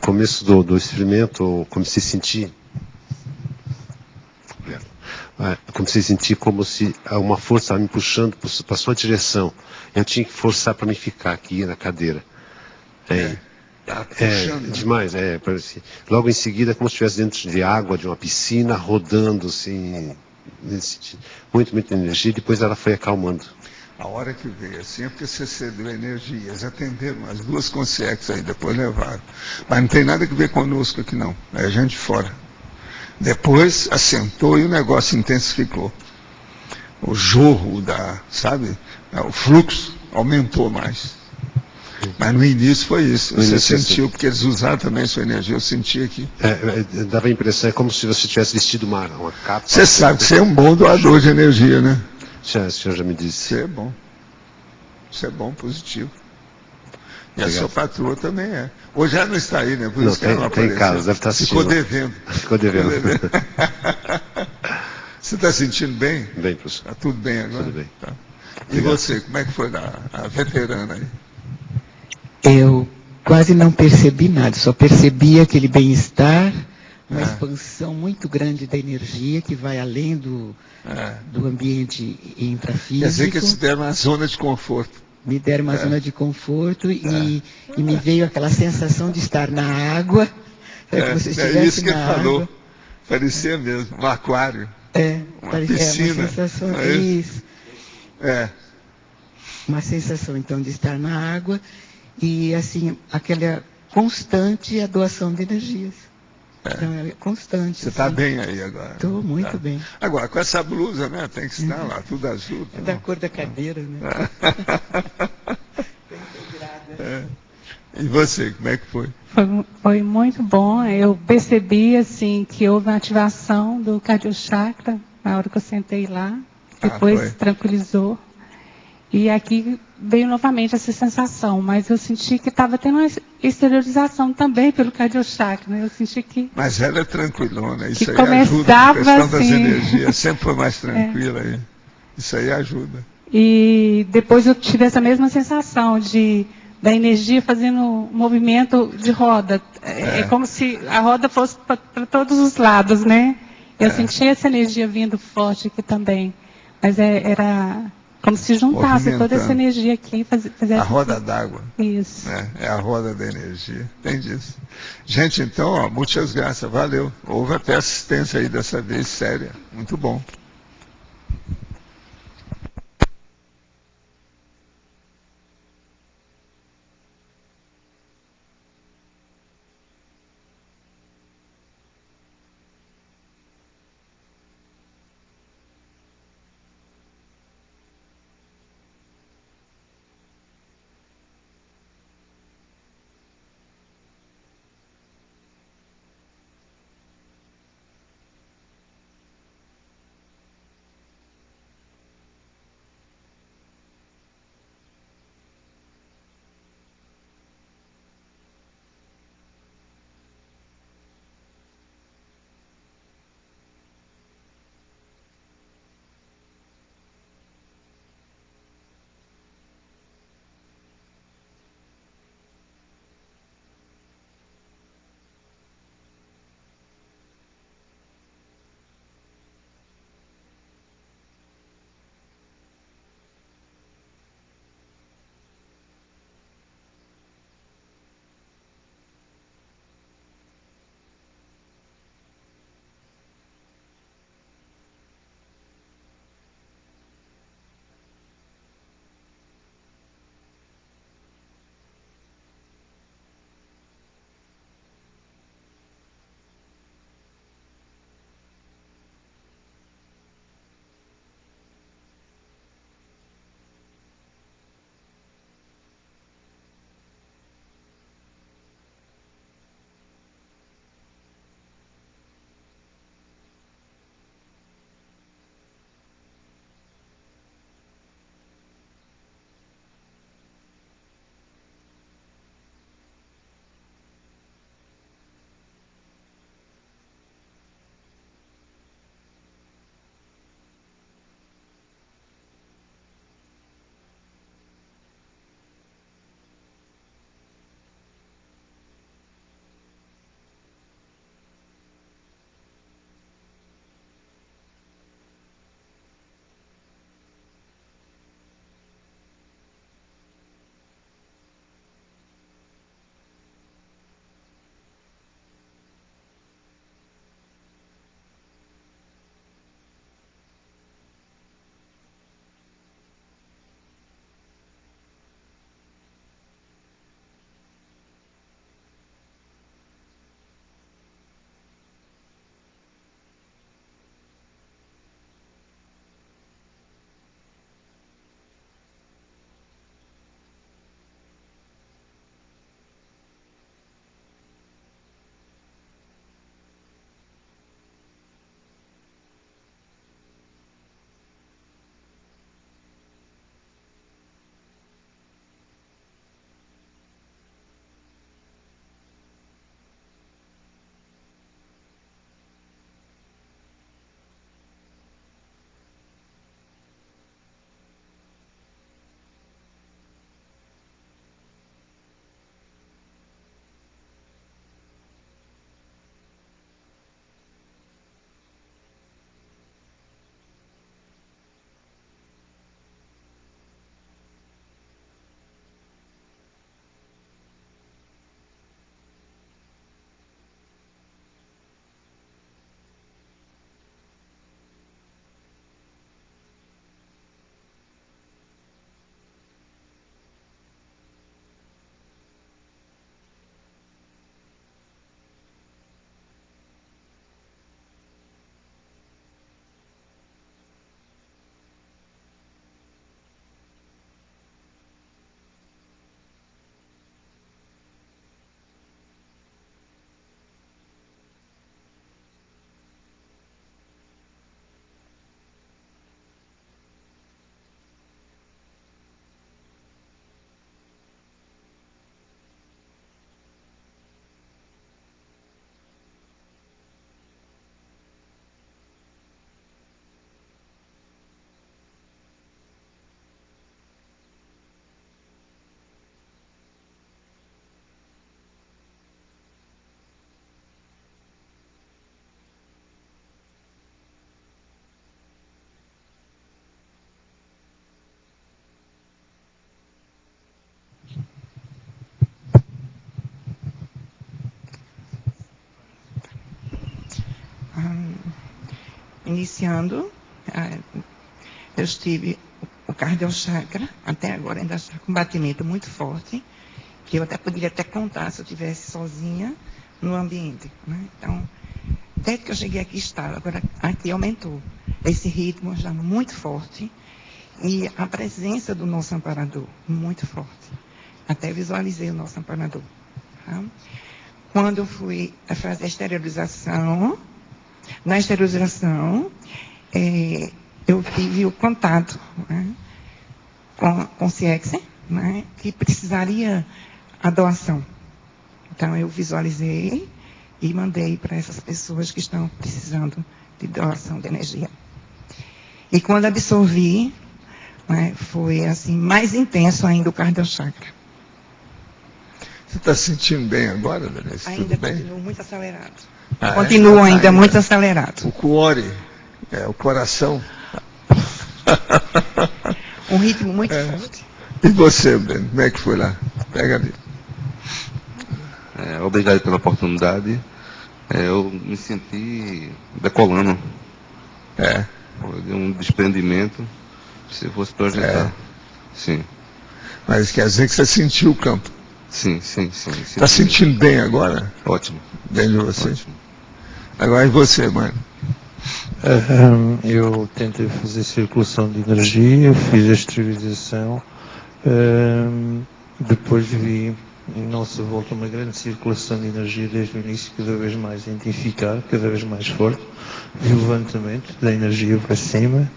começo do experimento, comecei a sentir como se uma força estava me puxando para a sua direção. Eu tinha que forçar para me ficar aqui na cadeira. Demais, parecia. Logo em seguida, como se estivesse dentro de água, de uma piscina, rodando, assim, muita energia, depois ela foi acalmando. A hora que veio assim é porque você cedeu energia. Eles atenderam as duas consciências aí, depois levaram. Mas não tem nada a ver conosco aqui não, é gente de fora. Depois assentou e o negócio intensificou. O jorro o fluxo aumentou mais. Mas no início foi isso. Você sentiu, porque eles usaram também sua energia, eu senti aqui. Dava a impressão, é como se você tivesse vestido uma capa. Você sabe que você é um bom doador de energia, né? O senhor já me disse. Você é bom. Você é bom, positivo. E a sua patroa também é. Hoje ela não está aí, né? Por isso que ela não apareceu. Tem casa, deve estar assistindo. Ficou devendo. Ficou devendo. Você está sentindo bem? Bem, professor. Está tudo bem agora? Tudo bem. Tá. E você, como é que foi a veterana aí? Eu quase não percebi nada, só percebi aquele bem-estar, uma expansão muito grande da energia que vai além do ambiente intrafísico. Quer dizer que eles deram uma zona de conforto. Me deram uma zona de conforto e me veio aquela sensação de estar na água. É isso que ele falou. Parecia mesmo, um aquário. Uma piscina. Uma sensação, isso. Uma sensação, então, de estar na água e, assim, aquela constante a doação de energias. Então, é constante. Você está bem aí agora? Estou muito bem. Agora, com essa blusa, né? Tem que estar lá, tudo azul. É da cor da cadeira, né? E você, como é que foi? Foi muito bom. Eu percebi, assim, que houve uma ativação do cardiochakra na hora que eu sentei lá. Depois tranquilizou. E aqui veio novamente essa sensação, mas eu senti que estava tendo uma exteriorização também pelo cardiochakra, né? Eu senti que... Mas ela é tranquilona, isso aí começava, ajuda, a questão das assim... energias, sempre foi mais tranquila aí. Isso aí ajuda. E depois eu tive essa mesma sensação da energia fazendo um movimento de roda. É como se a roda fosse para todos os lados, né? Eu senti essa energia vindo forte aqui também, mas era... como se juntasse toda essa energia aqui. A roda d'água. Isso. É a roda da energia. Entende isso? Gente, então, muitas graças. Valeu. Houve até assistência aí dessa vez, séria. Muito bom. Iniciando, eu estive o cardiochakra, até agora ainda está com um batimento muito forte, que eu até poderia até contar se eu estivesse sozinha no ambiente. Né? Então, desde que eu cheguei aqui estava, agora aqui aumentou. Esse ritmo já muito forte e a presença do nosso amparador muito forte. Até visualizei o nosso amparador. Tá? Quando eu fui fazer a esterilização, na esterilização, eu tive o contato, né, com o CIEX, né, que precisaria a doação. Então, eu visualizei e mandei para essas pessoas que estão precisando de doação de energia. E quando absorvi, né, foi assim, mais intenso ainda o cardiochakra. Você está se sentindo bem agora, Denise? Ainda continuo muito acelerado. Continuo ainda muito acelerado. O cuore, o coração. Um ritmo muito forte. E você, Ben, como é que foi lá? Pega ali. Obrigado pela oportunidade. Eu me senti decolando. Foi um desprendimento, se fosse projetar. Sim. Mas quer dizer que você sentiu o campo? Sim. Está sentindo bem agora? Ótimo. Bem de você? Ótimo. Agora e você, mano? Eu tentei fazer circulação de energia, fiz a esterilização, depois vi em nossa volta uma grande circulação de energia desde o início, cada vez mais intensificada, cada vez mais forte, vi o levantamento da energia para cima,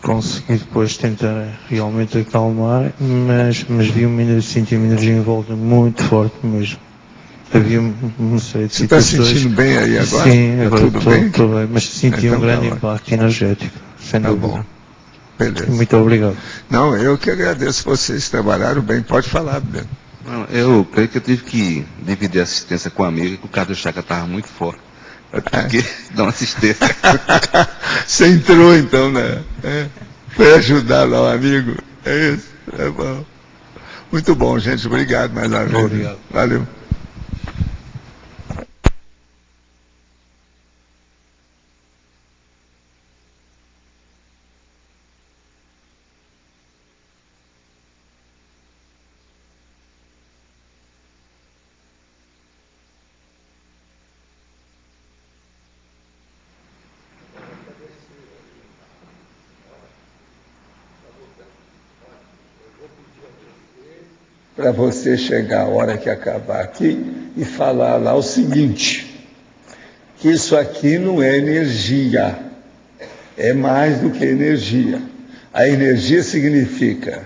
consegui depois tentar realmente acalmar, mas senti uma energia em volta muito forte mesmo. Havia uma série de situações. Você está sentindo bem aí agora? Sim, agora estou bem, mas senti um grande impacto energético, sem dúvida. Bom. Beleza. Muito obrigado. Não, eu que agradeço, vocês trabalharam bem. Pode falar, Ben. Não, eu creio que eu tive que dividir a assistência com a amiga, que o cardiochakra estava muito forte. Eu tive que dar uma assistência. Você entrou então, né? Foi ajudar lá o amigo. É isso? É bom. Muito bom, gente. Obrigado mais uma vez. Obrigado. Valeu. Para você chegar a hora que acabar aqui e falar lá o seguinte, que isso aqui não é energia, é mais do que energia. A energia significa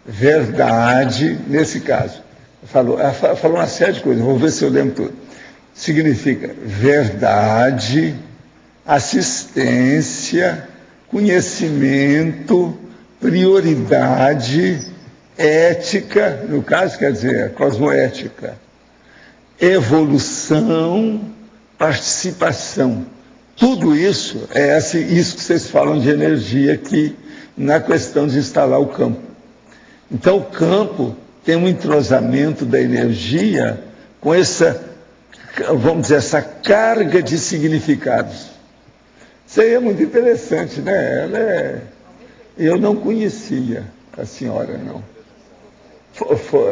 verdade, nesse caso. Falou uma série de coisas, vou ver se eu lembro tudo. Significa verdade, assistência, conhecimento, prioridade, ética, no caso quer dizer cosmoética, evolução, participação. Tudo isso é isso que vocês falam de energia aqui na questão de instalar o campo. Então o campo tem um entrosamento da energia com essa, vamos dizer, essa carga de significados. Isso aí é muito interessante, né? Eu não conhecia a senhora, não.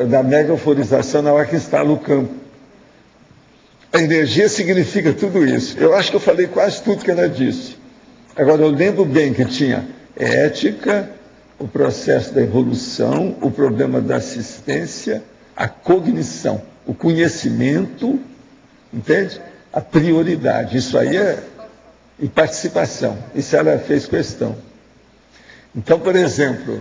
Da mega euforização na hora que instala o campo. A energia significa tudo isso. Eu acho que eu falei quase tudo que ela disse. Agora, eu lembro bem que tinha ética, o processo da evolução, o problema da assistência, a cognição, o conhecimento, entende? A prioridade. Isso aí e participação. Isso ela fez questão. Então, por exemplo,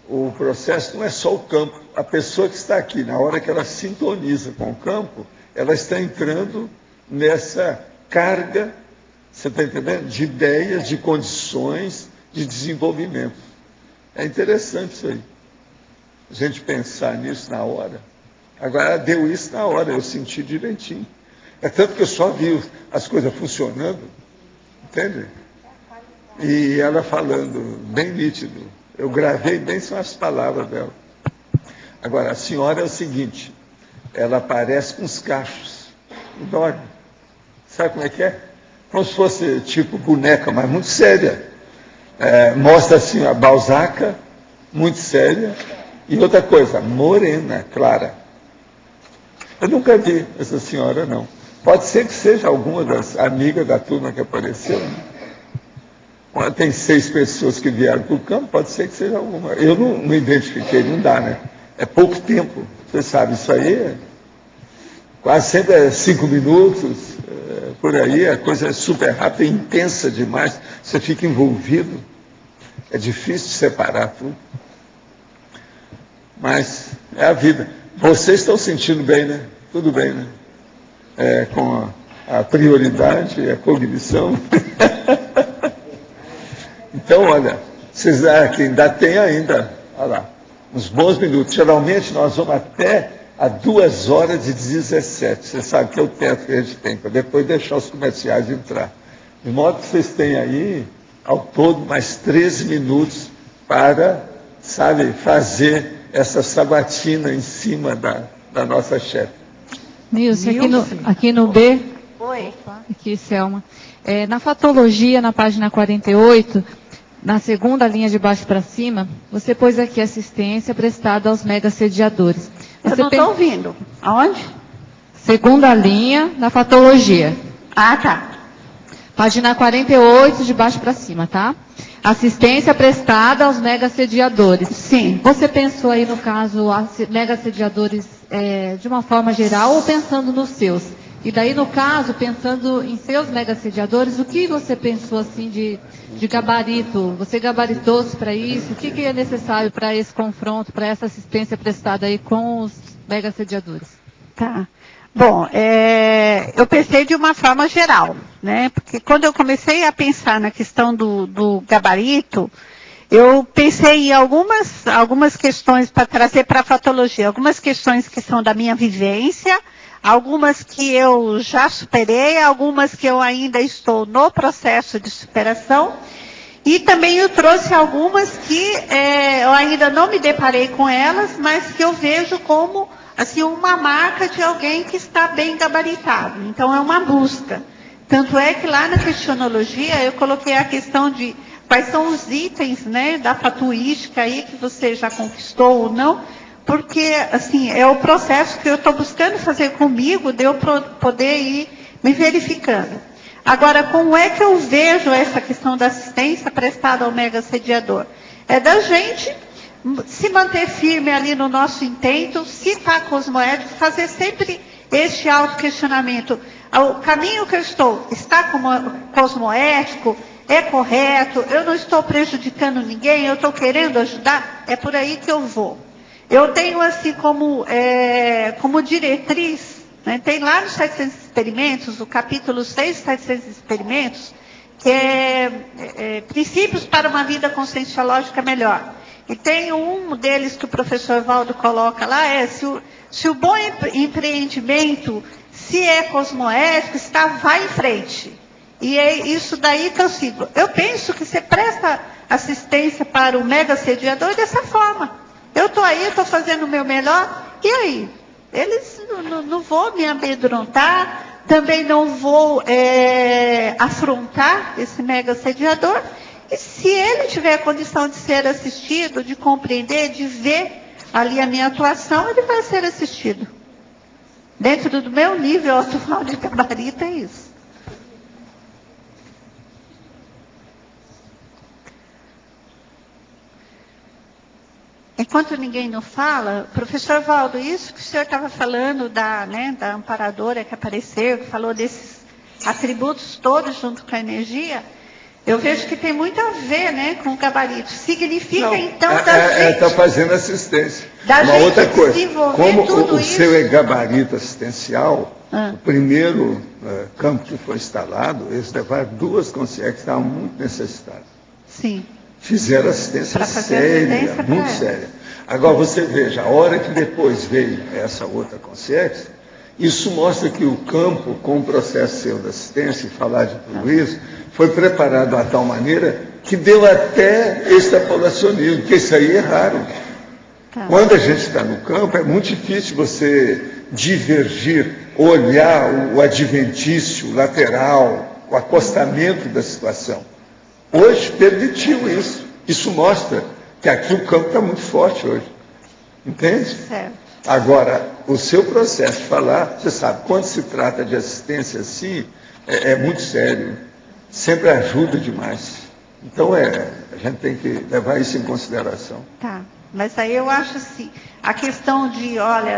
o processo não é só o campo. A pessoa que está aqui, na hora que ela sintoniza com o campo, ela está entrando nessa carga, você está entendendo? De ideias, de condições, de desenvolvimento. É interessante isso aí. A gente pensar nisso na hora. Agora, deu isso na hora, eu senti direitinho. É tanto que eu só vi as coisas funcionando, entende? E ela falando bem nítido. Eu gravei bem são as palavras dela. Agora, a senhora é o seguinte, ela aparece com os cachos, enorme. Sabe como é que é? Como se fosse tipo boneca, mas muito séria. Mostra assim a Balzaca, muito séria. E outra coisa, morena, clara. Eu nunca vi essa senhora, não. Pode ser que seja alguma das amigas da turma que apareceu. Né? Tem 6 pessoas que vieram para o campo, pode ser que seja alguma. Eu não identifiquei, não dá, né? É pouco tempo. Você sabe, isso aí quase sempre é 5 minutos, por aí, a coisa é super rápida, intensa demais, você fica envolvido. É difícil separar tudo. Mas é a vida. Vocês estão sentindo bem, né? Tudo bem, né? Com a prioridade, a cognição. Então, olha, vocês ainda tem ainda, olha lá, uns bons minutos. Geralmente nós vamos até a 2h17. Você sabe que é o teto que a gente tem, para depois deixar os comerciais entrar. De modo que vocês têm aí, ao todo, mais 13 minutos para, sabe, fazer essa sabatina em cima da nossa chefe. Nilce, aqui no B. Oi. Aqui, Selma. Na fatologia, na página 48, na segunda linha de baixo para cima, você pôs aqui assistência prestada aos megassediadores. Eu não estou ouvindo. Aonde? Segunda linha, na fatologia. Ah, tá. Página 48, de baixo para cima, tá? Assistência prestada aos megassediadores. Sim. Você pensou aí, no caso, megassediadores de uma forma geral ou pensando nos seus? E daí, no caso, pensando em seus megassediadores, o que você pensou assim de gabarito? Você gabaritou-se para isso? O que é necessário para esse confronto, para essa assistência prestada aí com os megassediadores? Tá. Bom, eu pensei de uma forma geral, né? Porque quando eu comecei a pensar na questão do gabarito, eu pensei em algumas questões para trazer para a fatologia, algumas questões que são da minha vivência, algumas que eu já superei, algumas que eu ainda estou no processo de superação, e também eu trouxe algumas que eu ainda não me deparei com elas, mas que eu vejo como assim, uma marca de alguém que está bem gabaritado. Então, é uma busca. Tanto é que lá na questionologia eu coloquei a questão de quais são os itens, né, da fatuística aí que você já conquistou ou não, porque, assim, é o processo que eu estou buscando fazer comigo, de eu poder ir me verificando. Agora, como é que eu vejo essa questão da assistência prestada ao megassediador? É da gente se manter firme ali no nosso intento, se está cosmoético, fazer sempre este autoquestionamento. O caminho que eu estou está cosmoético? É correto? Eu não estou prejudicando ninguém? Eu estou querendo ajudar? É por aí que eu vou. Eu tenho assim como diretriz, né, tem lá nos 700 experimentos, o capítulo 6 dos 700 experimentos, que é princípios para uma vida conscienciológica melhor. E tem um deles que o professor Valdo coloca lá, se o bom empreendimento, se é cosmoético, vai em frente. E é isso daí que eu sigo. Eu penso que você presta assistência para o megassediador dessa forma. Eu estou aí, estou fazendo o meu melhor, e aí? Eles não vou me amedrontar, também não vou afrontar esse megassediador. E se ele tiver a condição de ser assistido, de compreender, de ver ali a minha atuação, ele vai ser assistido. Dentro do meu nível atual de gabarito é isso. Enquanto ninguém não fala, professor Valdo, isso que o senhor estava falando da amparadora que apareceu, que falou desses atributos todos junto com a energia, eu vejo que tem muito a ver, né, com o gabarito. Significa, então, da gente... Está fazendo assistência. Da uma gente outra coisa, como tudo o seu é gabarito assistencial, o primeiro campo que foi instalado, eles levaram 2 consciências que estavam muito necessitadas. Sim. Fizeram assistência séria, muito séria. Agora, você veja, a hora que depois veio essa outra consciência, isso mostra que o campo, com o processo seu de assistência, e falar de tudo isso, foi preparado de tal maneira que deu até extrapolacionismo, porque isso aí é raro. Quando a gente está no campo, é muito difícil você divergir, olhar o adventício, o lateral, o acostamento da situação. Hoje permitiu isso. Isso mostra que aqui o campo está muito forte hoje. Entende? Certo. Agora, o seu processo de falar, você sabe, quando se trata de assistência assim, é muito sério. Sempre ajuda demais. Então, a gente tem que levar isso em consideração. Tá. Mas aí eu acho assim, a questão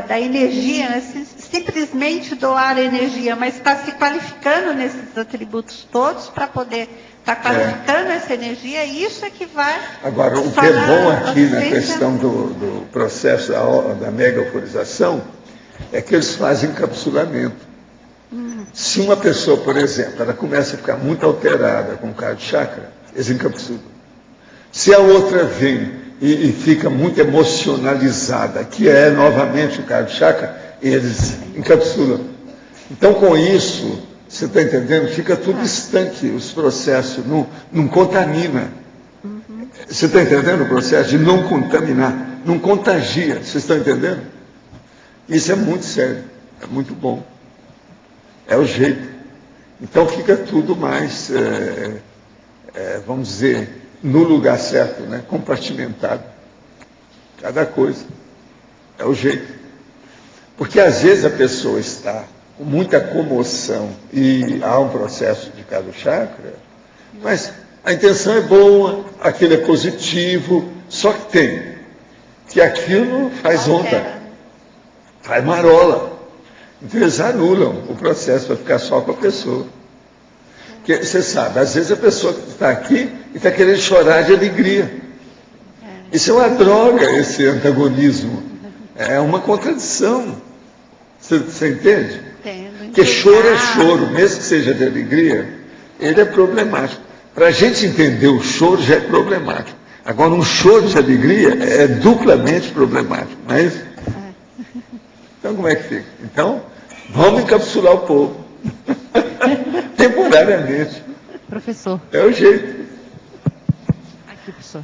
da energia, né, simplesmente doar energia, mas está se qualificando nesses atributos todos para poder estar qualificando essa energia, e isso é que vai... Agora, o que é bom aqui na questão do processo da mega euforização é que eles fazem encapsulamento. Se uma pessoa, por exemplo, ela começa a ficar muito alterada com o cardio chakra, eles encapsulam. Se a outra vem e fica muito emocionalizada, que é novamente o cardio chakra, eles encapsulam. Então, com isso, você está entendendo? Fica tudo estanque, os processos, não contamina. Você está entendendo o processo de não contaminar? Não contagia, vocês estão entendendo? Isso é muito sério, é muito bom. É o jeito. Então fica tudo mais, vamos dizer, no lugar certo, né? Compartimentado. Cada coisa. É o jeito. Porque às vezes a pessoa está com muita comoção e há um processo de cardio chakra, mas a intenção é boa, aquilo é positivo, só que tem que aquilo faz onda, faz marola. Então eles anulam o processo para ficar só com a pessoa. Porque você sabe, às vezes a pessoa está aqui e está querendo chorar de alegria. Isso é uma droga, esse antagonismo. É uma contradição. Você entende? Entendo. Porque choro é choro, mesmo que seja de alegria, ele é problemático. Para a gente entender o choro já é problemático. Agora, um choro de alegria é duplamente problemático, não é isso? Então, como é que fica? Então, vamos encapsular o povo. Temporariamente. Professor. É o jeito. Aqui, professor.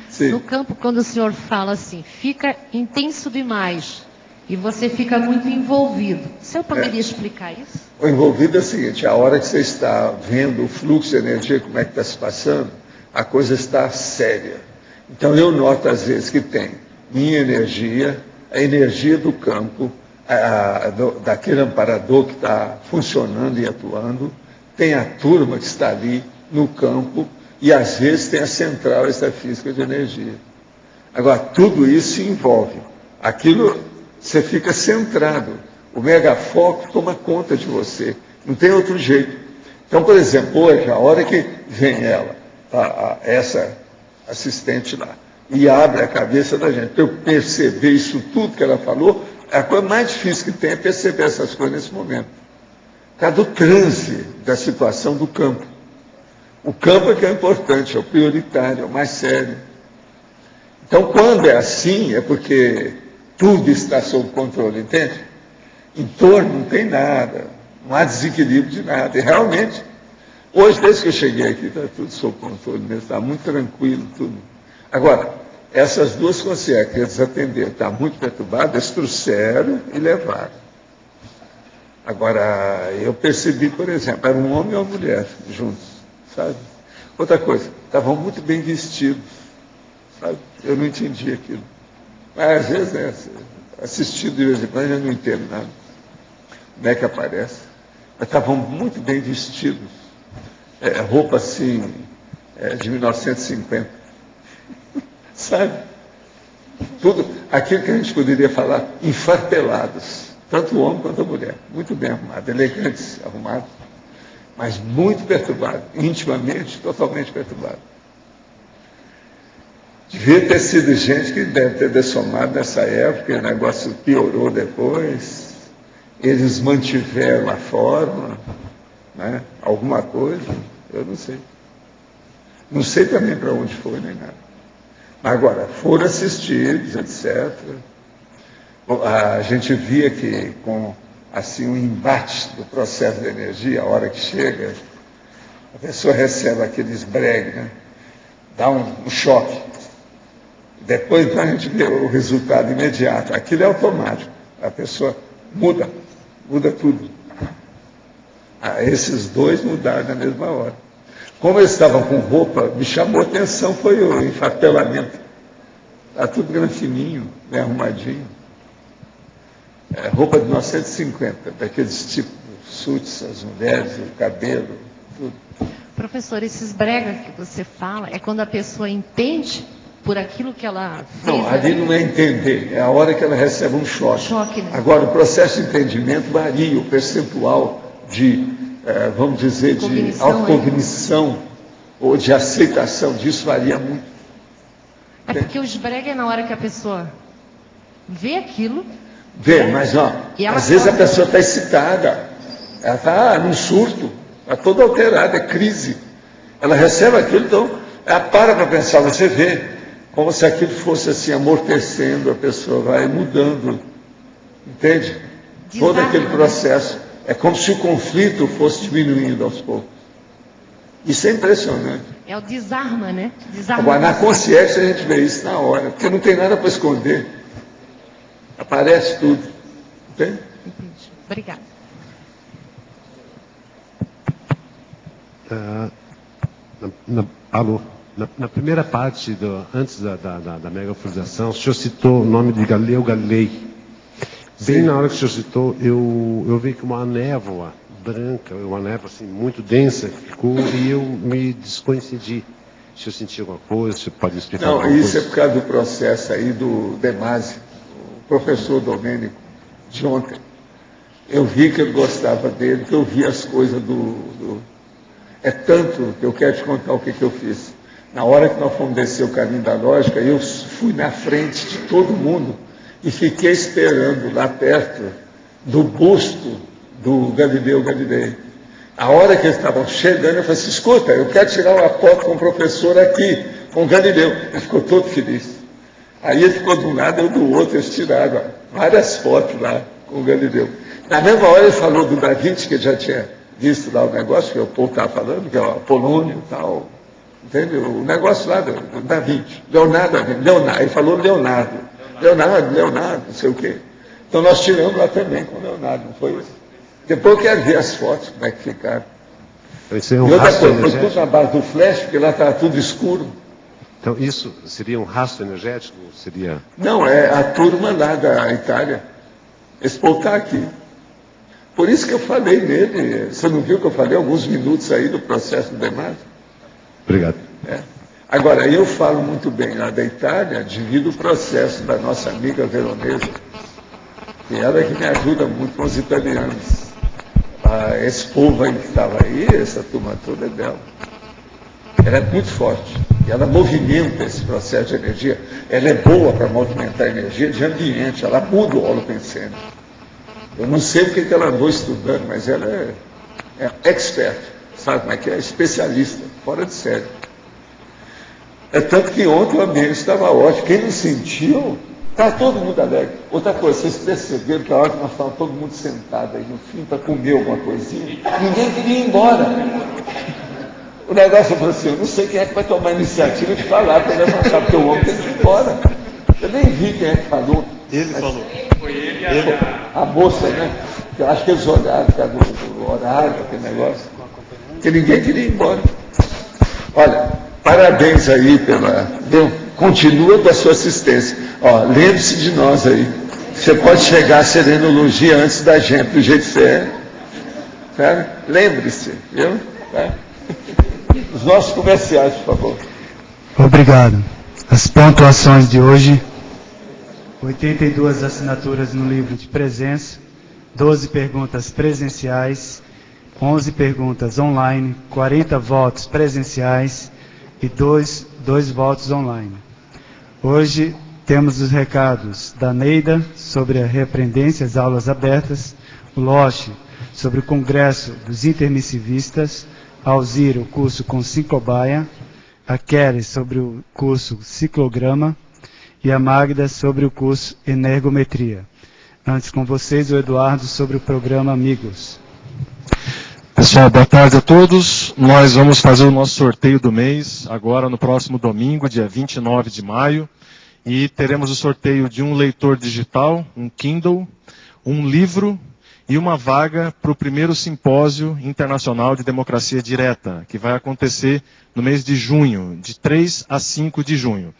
Sim. No campo, quando o senhor fala assim, fica intenso demais e você fica muito envolvido. O senhor poderia explicar isso? O envolvido é o seguinte, a hora que você está vendo o fluxo de energia, como é que está se passando, a coisa está séria. Então eu noto às vezes que tem minha energia, a energia do campo, daquele amparador que está funcionando e atuando, tem a turma que está ali no campo e às vezes tem a central extrafísica de energia. Agora, tudo isso se envolve. Aquilo, você fica centrado. O megafoco toma conta de você. Não tem outro jeito. Então, por exemplo, hoje, a hora que vem ela, essa assistente lá, e abre a cabeça da gente, para eu perceber isso tudo que ela falou, a coisa mais difícil que tem é perceber essas coisas nesse momento. Por causa do transe da situação do campo. O campo é que é importante, é o prioritário, é o mais sério. Então, quando é assim, é porque tudo está sob controle, entende? Em torno não tem nada, não há desequilíbrio de nada. E realmente, hoje, desde que eu cheguei aqui, está tudo sob controle mesmo, está muito tranquilo, tudo. Agora, essas duas concierges que eles atenderam, está muito perturbado, eles trouxeram e levaram. Agora, eu percebi, por exemplo, era um homem e uma mulher juntos, sabe? Outra coisa, estavam muito bem vestidos, sabe? Eu não entendi aquilo. Mas, às vezes, né, assistindo de vez em quando, eu não entendo nada. Como é que aparece? Mas estavam muito bem vestidos. Roupa, assim, de 1950. Sabe? Tudo aquilo que a gente poderia falar, enfarpelados. Tanto o homem quanto a mulher. Muito bem arrumados, elegantes, arrumados. Mas muito perturbados. Intimamente, totalmente perturbados. Devia ter sido gente que deve ter dessomado nessa época, o negócio piorou depois. Eles mantiveram a forma, né? Alguma coisa, eu não sei. Não sei também para onde foi, nem nada. Agora, foram assistidos, etc. A gente via que com assim, um embate do processo de energia, a hora que chega, a pessoa recebe aquele esbregue, né? Dá um choque. Depois então, a gente vê o resultado imediato. Aquilo é automático. A pessoa Muda tudo. Esses dois mudaram na mesma hora. Como eles estavam com roupa, me chamou a atenção, foi o enfapelamento. Está tudo granfininho, bem arrumadinho. Roupa de 1950, daqueles tipos, suits, as mulheres, o cabelo, tudo. Professor, esses bregas que você fala, é quando a pessoa entende por aquilo que ela fez? Não, ali não é entender, é a hora que ela recebe um choque. Né? Agora, o processo de entendimento varia, o percentual de, vamos dizer, de autocognição ou de aceitação disso varia muito. É porque o esbrega é na hora que a pessoa vê aquilo. Vê, mas ó, às vezes a pessoa está excitada, ela está num surto, está toda alterada, é crise. Ela recebe aquilo, então ela para pensar, você vê, como se aquilo fosse assim, amortecendo, a pessoa vai mudando, entende? Todo aquele processo. É como se o conflito fosse diminuindo aos poucos. Isso é impressionante. É o desarma, né? Agora, na consciência a gente vê isso na hora, porque não tem nada para esconder. Aparece tudo. Entende? Entendi. Obrigada. Alô. Na primeira parte, antes da megaforização, o senhor citou o nome de Galileu Galilei. Bem na hora que o senhor citou, eu vi que uma névoa branca, uma névoa assim, muito densa, ficou e eu me descoincidi. Se eu senti alguma coisa, se pode explicar alguma coisa? Não, isso é por causa do processo aí do Demasi, o professor Domênico, de ontem. Eu vi que ele gostava dele, que eu vi as coisas É tanto que eu quero te contar o que eu fiz. Na hora que nós fomos descer o caminho da lógica, eu fui na frente de todo mundo e fiquei esperando lá perto do busto do Galileu Galilei. A hora que eles estavam chegando, eu falei assim, escuta, eu quero tirar uma foto com o professor aqui, com o Galileu. Ele ficou todo feliz. Aí ele ficou de um lado, eu do outro, eles tiraram várias fotos lá com o Galileu. Na mesma hora ele falou do Da Vinci, que ele já tinha visto lá o negócio, que o povo estava falando, que é o Apolônio e tal. Entendeu? O negócio lá do Da Vinci. Leonardo, ele falou Leonardo, não sei o quê. Então nós tiramos lá também com o Leonardo, não foi isso? Depois eu quero ver as fotos, como é que ficaram. Isso é um e outra rastro coisa, foi tudo na base do flash, porque lá estava tudo escuro. Então isso seria um rastro energético? Seria... Não, é a turma lá da Itália. Esse povo está aqui. Por isso que eu falei nele. Você não viu que eu falei alguns minutos aí do processo do Demasi? Obrigado. Agora, eu falo muito bem lá da Itália, devido ao processo da nossa amiga veronesa, que ela é que me ajuda muito com os italianos. Esse povo aí que estava aí, essa turma toda é dela. Ela é muito forte. E ela movimenta esse processo de energia. Ela é boa para movimentar a energia de ambiente. Ela muda o holopensene. Eu não sei o que ela andou estudando, mas ela é expert. Sabe como é que é? Especialista. Fora de série. É tanto que ontem o ambiente estava ótimo. Quem não sentiu, está todo mundo alegre. Outra coisa, vocês perceberam que a hora que nós estávamos todo mundo sentado aí no fim para comer alguma coisinha, ninguém queria ir embora. O negócio falou assim, eu não sei quem é que vai tomar a iniciativa de falar para levantar, porque o homem tem que ir embora. Eu nem vi quem é que falou. Ele falou. Foi ele e a moça, né? Eu acho que eles olharam por causa do horário, aquele negócio. Porque ninguém queria ir embora. Olha, parabéns aí continua com a sua assistência. Lembre-se de nós aí. Você pode chegar a serenologia antes da gente, do jeito que você é. Tá? Lembre-se, viu? Tá? Os nossos comerciais, por favor. Obrigado. As pontuações de hoje: 82 assinaturas no livro de presença, 12 perguntas presenciais, 11 perguntas online, 40 votos presenciais e 2 votos online. Hoje temos os recados da Neida sobre a repreendência às aulas abertas, o Loche sobre o Congresso dos Intermissivistas, a Alzira o curso com Ciclobaia, a Kelly sobre o curso Ciclograma e a Magda sobre o curso Energometria. Antes com vocês o Eduardo sobre o programa Amigos. Pessoal, boa tarde a todos. Nós vamos fazer o nosso sorteio do mês, agora no próximo domingo, dia 29 de maio. E teremos o sorteio de um leitor digital, um Kindle, um livro e uma vaga para o primeiro simpósio internacional de democracia direta, que vai acontecer no mês de junho, de 3 a 5 de junho.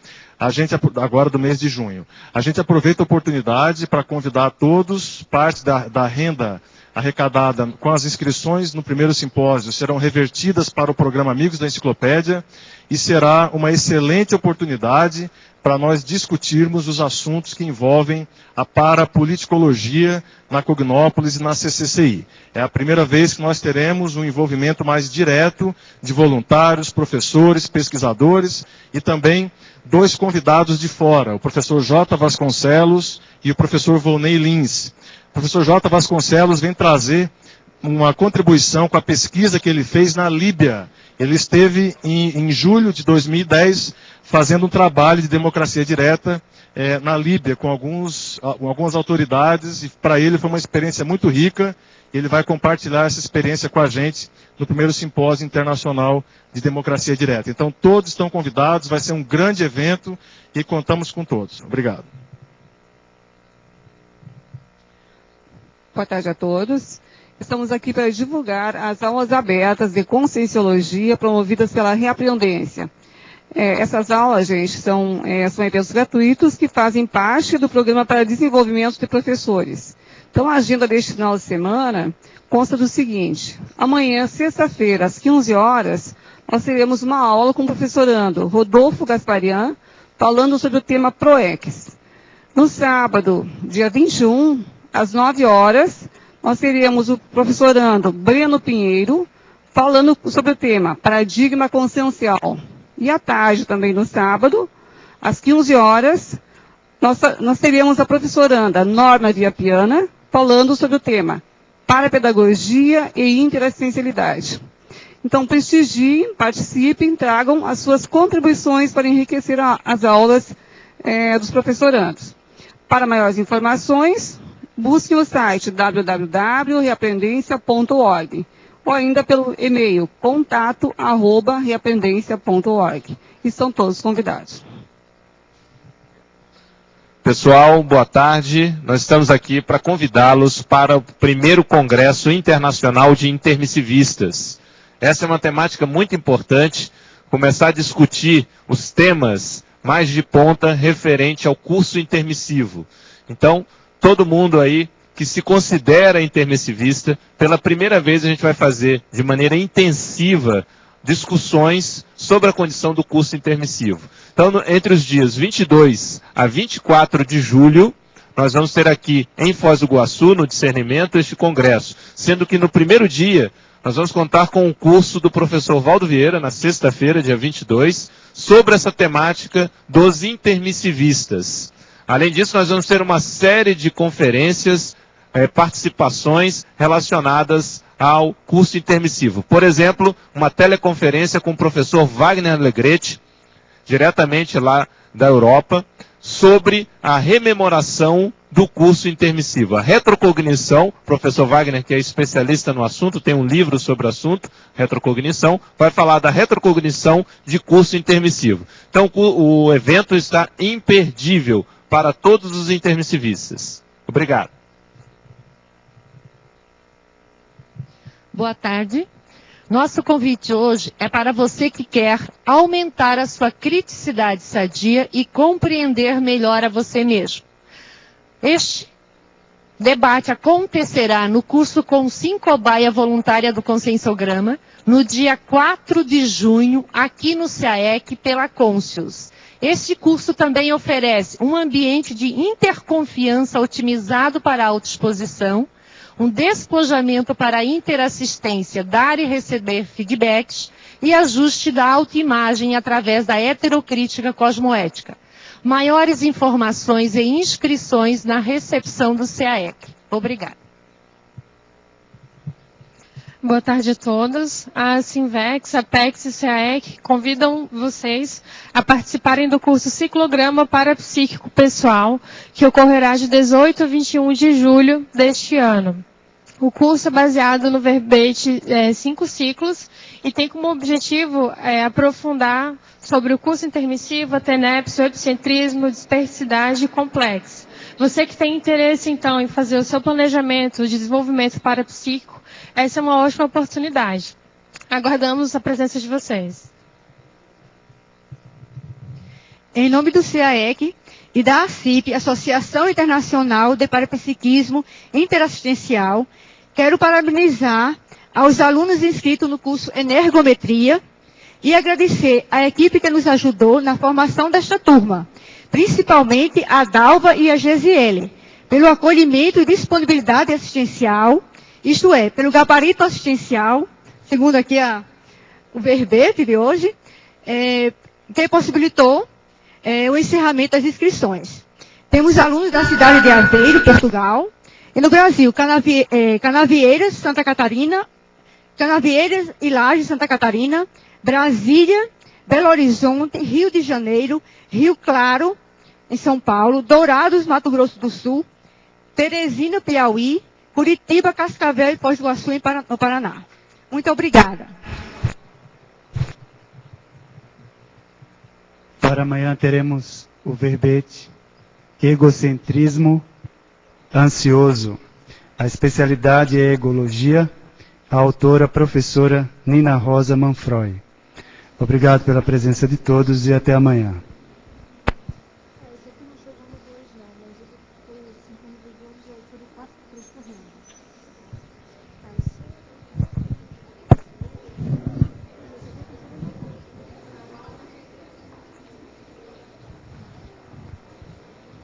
Agora do mês de junho. A gente aproveita a oportunidade para convidar todos, parte da renda arrecadada com as inscrições no primeiro simpósio serão revertidas para o programa Amigos da Enciclopédia e será uma excelente oportunidade para nós discutirmos os assuntos que envolvem a parapoliticologia na Cognópolis e na CCCI. É a primeira vez que nós teremos um envolvimento mais direto de voluntários, professores, pesquisadores e também 2 convidados de fora, o professor J. Vasconcelos e o professor Volney Lins. O professor J. Vasconcelos vem trazer uma contribuição com a pesquisa que ele fez na Líbia. Ele esteve em julho de 2010 fazendo um trabalho de democracia direta na Líbia com algumas autoridades e para ele foi uma experiência muito rica. Ele vai compartilhar essa experiência com a gente no primeiro simpósio internacional de democracia direta. Então todos estão convidados, vai ser um grande evento e contamos com todos. Obrigado. Boa tarde a todos. Estamos aqui para divulgar as aulas abertas de Conscienciologia promovidas pela Reaprendência. Essas aulas, gente, são eventos gratuitos que fazem parte do programa para desenvolvimento de professores. Então, a agenda deste final de semana consta do seguinte. Amanhã, sexta-feira, às 15 horas, nós teremos uma aula com o professorando Rodolfo Gasparian, falando sobre o tema PROEX. No sábado, dia 21, às 9 horas, nós teremos o professorando Breno Pinheiro, falando sobre o tema Paradigma Consciencial. E à tarde, também no sábado, às 15 horas, nós teremos a professoranda Norma Viapiana, falando sobre o tema Parapedagogia e Interassistencialidade. Então, prestigiem, participem, tragam as suas contribuições para enriquecer as aulas dos professorandos. Para maiores informações, busquem o site www.reaprendência.org ou ainda pelo e-mail contato@reaprendência.org. E são todos convidados. Pessoal, boa tarde. Nós estamos aqui para convidá-los para o primeiro Congresso Internacional de Intermissivistas. Essa é uma temática muito importante, começar a discutir os temas mais de ponta referente ao curso intermissivo. Então, todo mundo aí que se considera intermissivista, pela primeira vez a gente vai fazer de maneira intensiva discussões sobre a condição do curso intermissivo. Então, entre os dias 22 a 24 de julho, nós vamos ter aqui em Foz do Iguaçu, no Discernimento, este congresso. Sendo que no primeiro dia, nós vamos contar com o curso do professor Valdo Vieira, na sexta-feira, dia 22, sobre essa temática dos intermissivistas. Além disso, nós vamos ter uma série de conferências, participações relacionadas ao curso intermissivo. Por exemplo, uma teleconferência com o professor Wagner Alegretti, diretamente lá da Europa, sobre a rememoração do curso intermissivo. A retrocognição, o professor Wagner, que é especialista no assunto, tem um livro sobre o assunto, retrocognição, vai falar da retrocognição de curso intermissivo. Então, o evento está imperdível para todos os intermissivistas. Obrigado. Boa tarde. Nosso convite hoje é para você que quer aumentar a sua criticidade sadia e compreender melhor a você mesmo. Este debate acontecerá no curso Consim Cobaia Voluntária do Conscienciograma, no dia 4 de junho, aqui no CAEC, pela Conscius. Este curso também oferece um ambiente de interconfiança otimizado para a autoexposição, um despojamento para a interassistência, dar e receber feedbacks e ajuste da autoimagem através da heterocrítica cosmoética. Maiores informações e inscrições na recepção do CAEC. Obrigada. Boa tarde a todos. A Sinvex, a PEX e o CAEC convidam vocês a participarem do curso Ciclograma Parapsíquico Pessoal, que ocorrerá de 18 a 21 de julho deste ano. O curso é baseado no verbete 5 ciclos e tem como objetivo aprofundar sobre o curso intermissivo, a tenepse, o epicentrismo, dispersidade e complexo. Você que tem interesse, então, em fazer o seu planejamento de desenvolvimento parapsíquico, essa é uma ótima oportunidade. Aguardamos a presença de vocês. Em nome do CAEC e da ACIP, Associação Internacional de Parapsiquismo Interassistencial, quero parabenizar aos alunos inscritos no curso Energometria e agradecer à equipe que nos ajudou na formação desta turma, principalmente a Dalva e a Gesiele, pelo acolhimento e disponibilidade assistencial, isto é, pelo gabarito assistencial, segundo aqui o verbete de hoje, que possibilitou o encerramento das inscrições. Temos alunos da cidade de Aveiro, Portugal, e no Brasil, Canavieiras, Santa Catarina, Canavieiras e Lajes, Santa Catarina, Brasília, Belo Horizonte, Rio de Janeiro, Rio Claro, em São Paulo, Dourados, Mato Grosso do Sul, Teresina, Piauí, Curitiba, Cascavel e Foz do Iguaçu, no Paraná. Muito obrigada. Para amanhã teremos o verbete Egocentrismo Ansioso. A especialidade é Egologia. A autora, professora Nina Rosa Manfroy. Obrigado pela presença de todos e até amanhã.